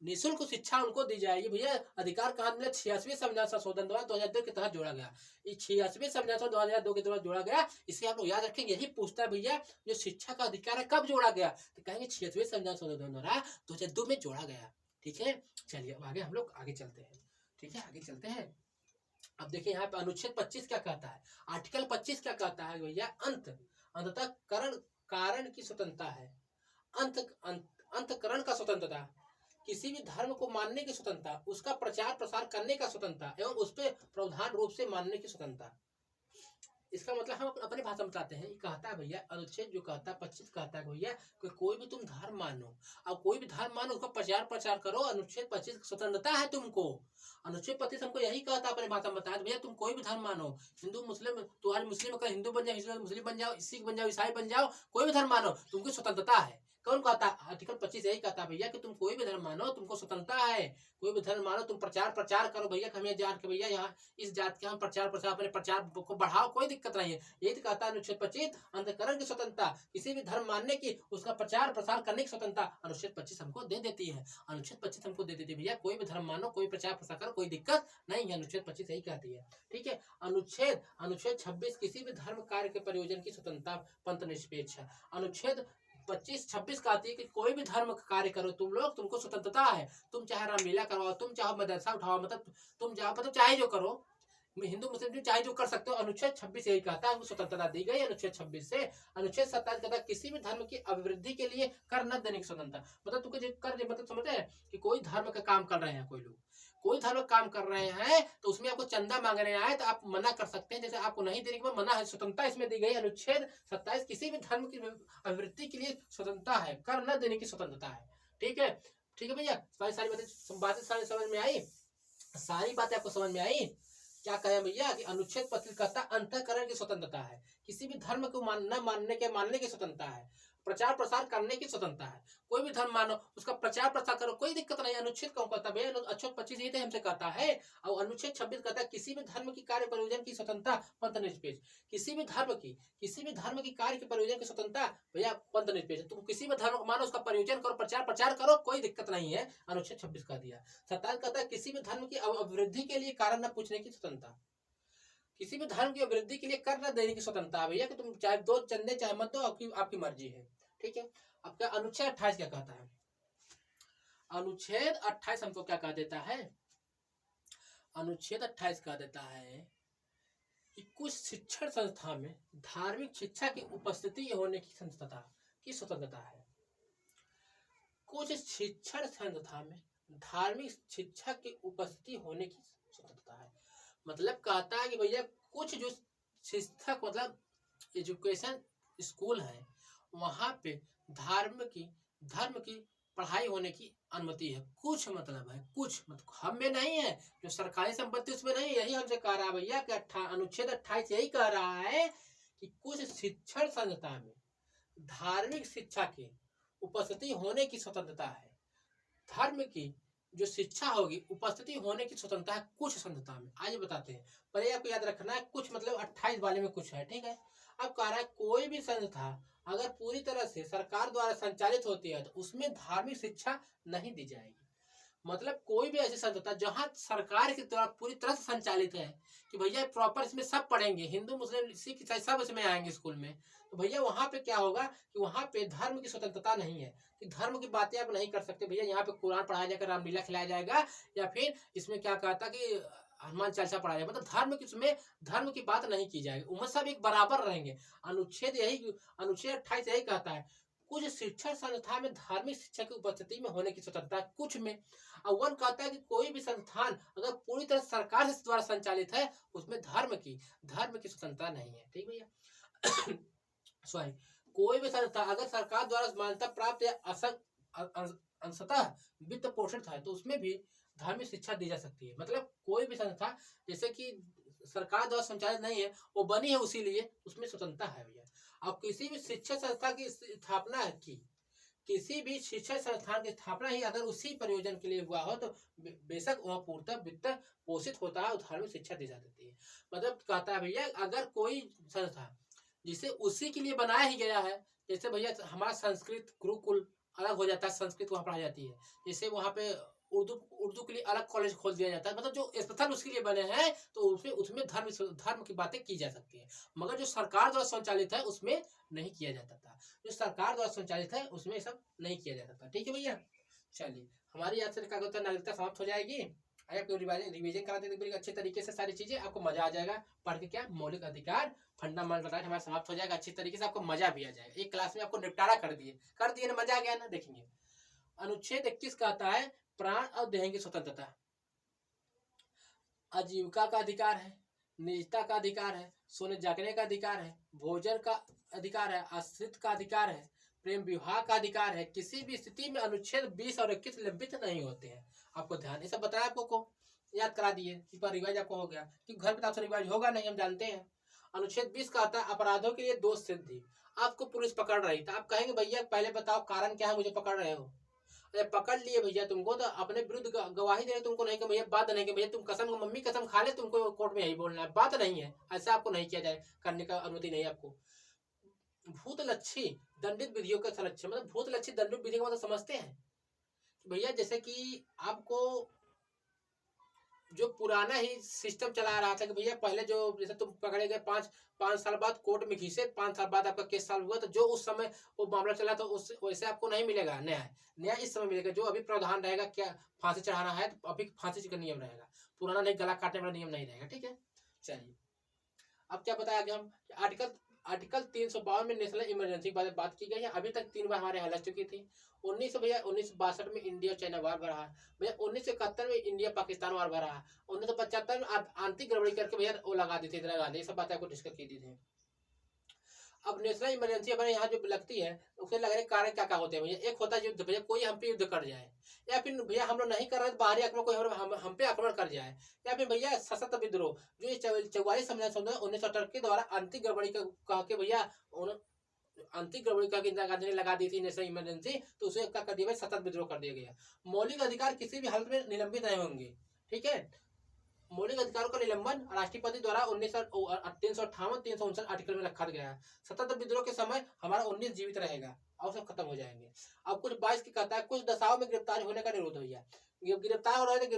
निःशुल्क शिक्षा उनको दी जाएगी। भैया अधिकार कहाँ मिला? 86वें संविधान संशोधन द्वारा 2002 के तहत जोड़ा गया। ये 86वें संविधान 2002 के द्वारा जोड़ा गया। इसे आप लोग याद रखेंगे। यही पूछता है भैया जो शिक्षा का अधिकार है कब जोड़ा गया, तो कहेंगे 86वें संविधान संशोधन द्वारा 2002 में जोड़ा गया। ठीक है, चलिए अब आगे हम लोग आगे चलते हैं। ठीक है, आगे चलते हैं। अब देखिए यहाँ पे अनुच्छेद 25 क्या कहता है, आर्टिकल 25 क्या कहता है भैया? अंततः कारण की स्वतंत्रता है। अंतकरण का स्वतंत्रता, किसी भी धर्म को मानने की स्वतंत्रता, उसका प्रचार प्रसार करने का स्वतंत्रता एवं उस पर प्रावधान रूप से मानने की स्वतंत्रता। इसका मतलब हम अपनी भाषा में बताते हैं। ये कहता है भैया अनुच्छेद जो कहता है 25 कहता है भैया कि कोई भी तुम धर्म मानो, अब कोई भी धर्म मानो उसका प्रचार करो। अनुच्छेद 25 स्वतंत्रता है तुमको। अनुच्छेद 25 हमको यही कहता है अपनी भाषा में बताया भैया तुम कोई भी धर्म मानो, हिंदू मुस्लिम, तो आज मुस्लिम का हिंदू बन जाओ, मुस्लिम बन जाओ, सिख बन जाओ, ईसाई बन जाओ, कोई भी धर्म मानो तुमको स्वतंत्रता है। कौन कहता? आर्टिकल 25 यही कहता भैया कि तुम कोई भी धर्म मानो तुमको स्वतंत्रता है। कोई भी धर्म मानो, तुम प्रचार करो भैया, हमें जान के भैया यहाँ इस जात के हम प्रचार अपने प्रचार को बढ़ाओ, कोई दिक्कत नहीं है। यही तो कहता है अनुच्छेद 25 अंतकरण की स्वतंत्रता, किसी भी धर्म मानने की, उसका प्रचार प्रसार करने की स्वतंत्रता अनुच्छेद 25 हमको दे देती है। अनुच्छेद 25 हमको दे देती है भैया कोई भी धर्म मानो, कोई प्रचार प्रसार करो, कोई दिक्कत नहीं है। अनुच्छेद 25 यही कहती है। ठीक है, अनुच्छेद 26 किसी भी धर्म कार्य के प्रयोजन की स्वतंत्रता पंथ निरपेक्ष है। अनुच्छेद 25-26 कहती है कि कोई भी धर्म का कार्य करो तुम लोग, तुमको स्वतंत्रता है। तुम चाहे रामलीला करवाओ, तुम चाहे मदरसा उठाओ, मतलब तुम चाहो मतलब चाहे जो करो, हिंदू मुस्लिम चाहे जो कर सकते हो। अनुच्छेद 26 यही कहता है, स्वतंत्रता दी गई अनुच्छेद 26 से। अनुच्छेद 27 कहता है किसी भी धर्म की अभिवृद्धि के लिए कर न देने की स्वतंत्रता, मतलब तुमको कर, मतलब समझते हैं कि कोई धर्म का काम कर रहे हैं, कोई लोग कोई धर्म काम कर रहे हैं तो उसमें आपको चंदा मांगने आए तो आप मना कर सकते हैं, जैसे आपको नहीं देने के बाद मना है, स्वतंत्रता इसमें दी गई। अनुच्छेद 27 किसी भी धर्म की अभिवृद्धि के लिए स्वतंत्रता है, कर न देने की स्वतंत्रता है। ठीक है, ठीक है भैया, सारी बातें सारी समझ में आई, सारी बातें आपको समझ में आई। क्या कहे भैया कि अनुच्छेद 25 कहता अंतःकरण की स्वतंत्रता है, किसी भी धर्म को मानने की स्वतंत्रता है, प्रचार प्रसार करने की स्वतंत्रता है। कोई भी धर्म मानो उसका प्रचार प्रसार करो, कोई दिक्कत नहीं। अनुच्छेद कौन कहता है? अनुच्छेद 25 ये हमसे कहता है। और अनुच्छेद 26 कहता है किसी भी धर्म की कार्य प्रयोजन की स्वतंत्रता पंथ निरपेक्ष, किसी भी धर्म की कार्य के प्रयोजन की स्वतंत्रता भैया पंथ निरपेक्ष। तुम किसी भी धर्म को मानो, उसका प्रयोजन करो, प्रचार करो, कोई दिक्कत नहीं है। अनुच्छेद 26 का दिया। 27 कहता है किसी भी धर्म की अभिवृद्धि के लिए कारण न पूछने की स्वतंत्रता, किसी भी धर्म की अभिवृद्धि के लिए कर न देने की स्वतंत्रता भैया कि तुम चाहे दो चंदे चाहे मत दो, आपकी मर्जी है। ठीक है, अब क्या अनुच्छेद 28 क्या कहता है? अनुच्छेद 28 हमको क्या कह देता है? अनुच्छेद 28 कह देता है कि कुछ शिक्षण संस्था में धार्मिक शिक्षा की उपस्थिति होने की स्वतंत्रता है। कुछ शिक्षण संस्था में धार्मिक शिक्षा की उपस्थिति होने की स्वतंत्रता है। मतलब कहता है कि भैया कुछ जो शिक्षक मतलब एजुकेशन स्कूल है वहां पे धर्म की पढ़ाई होने की अनुमति है। कुछ मतलब है, कुछ मतलब हम में नहीं है, जो सरकारी संपत्ति उसमें नहीं। यही हमसे कह रहा है भैया कि अनुच्छेद 28 यही कह रहा है कि कुछ शिक्षण संस्था में धार्मिक शिक्षा की उपस्थिति होने की स्वतंत्रता है। धर्म की जो शिक्षा होगी उपस्थिति होने की स्वतंत्रता है कुछ संस्था में। आइए बताते हैं, पहले आपको याद रखना है कुछ मतलब 28 वाले में कुछ है। ठीक है, अब कह रहा है कोई भी संस्था अगर पूरी तरह से सरकार द्वारा संचालित होती है तो उसमें धार्मिक शिक्षा नहीं दी जाएगी। मतलब कोई भी ऐसी संस्था जहां सरकार के द्वारा पूरी तरह से संचालित है कि भैया प्रॉपर इसमें सब पढ़ेंगे, हिंदू मुस्लिम सिख ईसाई सब इसमें आएंगे स्कूल में, तो भैया वहां पे क्या होगा कि वहां पे धर्म की स्वतंत्रता नहीं है कि धर्म की बातें आप नहीं कर सकते। भैया यहाँ पे कुरान पढ़ाया जाएगा, रामलीला खिलाया जाएगा, या फिर इसमें क्या कहता कि हनुमान चालीसा पढ़ाया जाएगा, मतलब धर्म की बात नहीं की जाएगी, उम्र सब एक बराबर रहेंगे। अनुच्छेद 28 यही कहता है कुछ शिक्षण संस्था में धार्मिक शिक्षा की उपस्थिति में होने की स्वतंत्रता कुछ में। और कहता है कि कोई भी संस्थान अगर पूरी तरह सरकार से द्वारा संचालित है उसमें धर्म की स्वतंत्रता नहीं है। ठीक भैया सॉरी, कोई भी संस्था अगर सरकार द्वारा मान्यता प्राप्त या अंशतः वित्त पोषित है तो उसमें भी धार्मिक शिक्षा दी जा सकती है। मतलब कोई भी संस्था जैसे कि सरकार द्वारा संचालित नहीं है, वो बनी है उसी लिए उसमें स्वतंत्रता है भैया। अब किसी भी शिक्षा संस्था की स्थापना की, किसी भी शिक्षा संस्थान की स्थापना ही अगर उसी प्रयोजन के लिए हुआ हो तो बेशक वह पूर्णतः वित्त पोषित होता है और धार्मिक शिक्षा दी जा देती है। मतलब कहता है भैया अगर कोई संस्था जिसे उसी के लिए बनाया ही गया है, जैसे भैया हमारा संस्कृत गुरुकुल अलग हो जाता है, संस्कृत वहाँ पढ़ाई जाती है। जैसे वहाँ पे उर्दू उर्दू के लिए अलग कॉलेज खोल दिया जाता है, मतलब जो स्पेशल उसके लिए बने हैं, तो उसमें उसमें धर्म की बातें की जा सकती है। मगर जो सरकार द्वारा संचालित है उसमें नहीं किया जाता था। जो सरकार द्वारा संचालित है उसमें सब नहीं किया जाता था। ठीक है भैया, चलिए हमारी आज से क्या होता है, नागरिकता समाप्त हो जाएगी। आपको रिवीजन करा देते हैं अच्छे तरीके से, सारी चीजें आपको मजा आ जाएगा पढ़ के। क्या मौलिक अधिकार फंडामेंटल राइट हमारा समाप्त हो जाएगा अच्छी तरीके से, आपको मजा भी आ जाएगा। एक क्लास में आपको निपटारा कर दिए ना, मजा आ गया ना। देखेंगे अनुच्छेद 21 कहता है प्राण और देह की स्वतंत्रता, आजीविका का अधिकार है, निजता का अधिकार है, सोने जागने का अधिकार है, भोजन का अधिकार है, आश्रित का अधिकार है, प्रेम विवाह का अधिकार है। किसी भी स्थिति में अनुच्छेद 20 और 21 लंबित नहीं होते हैं। आपको ध्यान, ये सब बताया आपको को याद करा दिए, इस बार रिवाइज आपको हो गया कि घर पे आपसे रिवाइज होगा नहीं, हम जानते हैं। अनुच्छेद 20 का आता है अपराधों के लिए दोष सिद्धि। आपको पुलिस पकड़ रही तो आप कहेंगे भैया पहले बताओ कारण क्या है, मुझे पकड़ रहे हो। अरे पकड़ लिए भैया तुमको, तो अपने विरुद्ध गवाही दे रहे, तुमको नहीं कि भैया बात नहीं कि भैया तुम कसम मम्मी कसम खा ले, तुमको कोर्ट में यही बोलना है, बात नहीं है। ऐसा आपको नहीं किया जाए, करने का अनुमति नहीं है आपको। भूतलक्षी दंडित विधियों का संरक्षण, मतलब भूतलक्षी दंडित विधि का मतलब समझते हैं भैया, जैसे कि आपको जो पुराना ही सिस्टम चला रहा था कि भैया पहले जो जैसे तुम पकड़े गए 5 साल बाद कोर्ट में घिसे, 5 साल बाद आपका केस सॉल्व हुआ, तो जो उस समय वो मामला चला तो उस वैसे आपको नहीं मिलेगा न्याय। न्याय इस समय मिलेगा, जो अभी प्रावधान रहेगा, क्या फांसी चढ़ाना है तो अभी फांसी का नियम रहेगा, पुराना नहीं, गला काटने वाला नियम नहीं रहेगा। ठीक है, चलिए अब क्या बताया कि हम आर्टिकल 352 में नेशनल इमरजेंसी की बात की गई है। अभी तक 3 बार हमारे यहाँ लग चुकी थी। 1962 में इंडिया चाइना वार भरा भैया, 1971 में इंडिया पाकिस्तान वार भरा, 1975 में आंतरिक गड़बड़ी करके भैया वो लगा दी थी इंदिरा गांधी। ये सब बातें आपको डिस्कस की थी। अब नेशनल इमरजेंसी हमारे यहाँ जो लगती है, उसके लगने के कारण क्या क्या होते हैं भैया। एक होता है युद्ध, भैया कोई हम पे युद्ध कर जाए, या फिर भैया हम लोग नहीं कर रहे बाहरी आक्रमण, कोई हम पे आक्रमण कर जाए, या फिर भैया सशस्त्र विद्रोह, जो ये 44 संविधान 1978 के द्वारा आंतरिक गड़बड़ी कह के भैया आंतरिक गड़बड़ी का इंदिरा गांधी ने लगा दी थी नेशनल इमरजेंसी, तो उसे क्या कर दिया, सतत विद्रोह कर दिया गया। मौलिक अधिकार किसी भी हालत में निलंबित नहीं होंगे। ठीक है, मौलिक अधिकारों का निलंबन राष्ट्रपति द्वारा 358 359 आर्टिकल में रखा गया है। सतत विद्रोह के समय हमारा 19 जीवित रहेगा और सब खत्म हो जाएंगे। अब कुछ 22 की कहता है कुछ दशाओं में गिरफ्तार होने का निरोध भैया, गिरफ्तार हो रहे हैं तो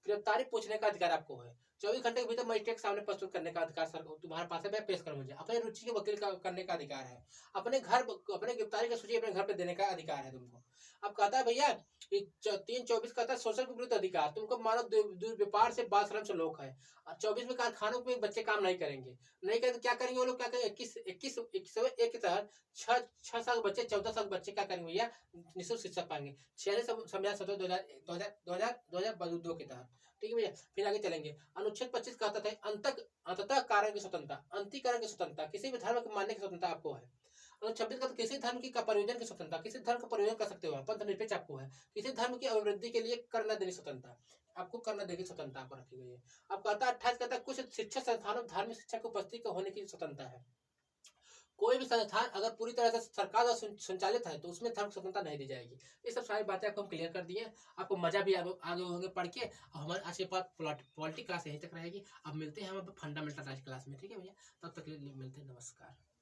गिरफ्तारी पूछने का अधिकार आपको है। 24 घंटे के भीतर मजिस्ट्रेट के सामने प्रस्तुत करने का अधिकार सर तुम्हारे पास है, पेश कर मुझे। अपने रुचि के वकील करने का अधिकार है। अपने गिरफ्तारी की सूची अपने घर पे देने का अधिकार है तुमको। अब कहता है भैया 324 कहता है शोषण के विरुद्ध अधिकार, तुमको मानव दुर्व्यापार से बाल श्रम से लोग है। 24 में कारखानों में बच्चे काम नहीं करेंगे, नहीं करेंगे तो क्या करेंगे वो लोग, क्या करेंगे 21 के तहत 6 साल बच्चे 14 साल बच्चे क्या करेंगे भैया, निःशुल्क शिक्षा पाएंगे। 46 संविधान 2002 के तहत। ठीक है भैया, फिर आगे चलेंगे। अनुच्छेद 25 कहता है अंततः कारण की स्वतंत्रता, अंतिकरण की स्वतंत्रता, किसी भी धर्म को मानने की स्वतंत्रता आपको है। 26 का किसी धर्म की प्रयोजन की स्वतंत्रता, किसी धर्म का प्रयोजन कर सकते हो, पंथ निरपेक्ष आपको है। किसी धर्म की अभिवृद्धि के लिए कर न देने स्वतंत्रता, आपको कर न देने की स्वतंत्रता आपको रखी गई है। अब कहता है 28 कहता है कुछ शिक्षा संस्थानों धार्मिक शिक्षा की उपस्थिति होने की स्वतंत्रता है। कोई भी संस्थान अगर पूरी तरह से सरकार द्वारा संचालित है तो उसमें धर्म स्वतंत्रता नहीं दी जाएगी। ये सब सारी बातें आपको हम क्लियर कर दिए। आपको मजा भी आगे होंगे पढ़ के। और हमारे आज के पास पॉलिटिक्स क्लास यहीं तक रहेगी। अब मिलते हैं हम फंडामेंटल राइट क्लास में। ठीक है भैया, तब तक के लिए मिलते हैं, नमस्कार।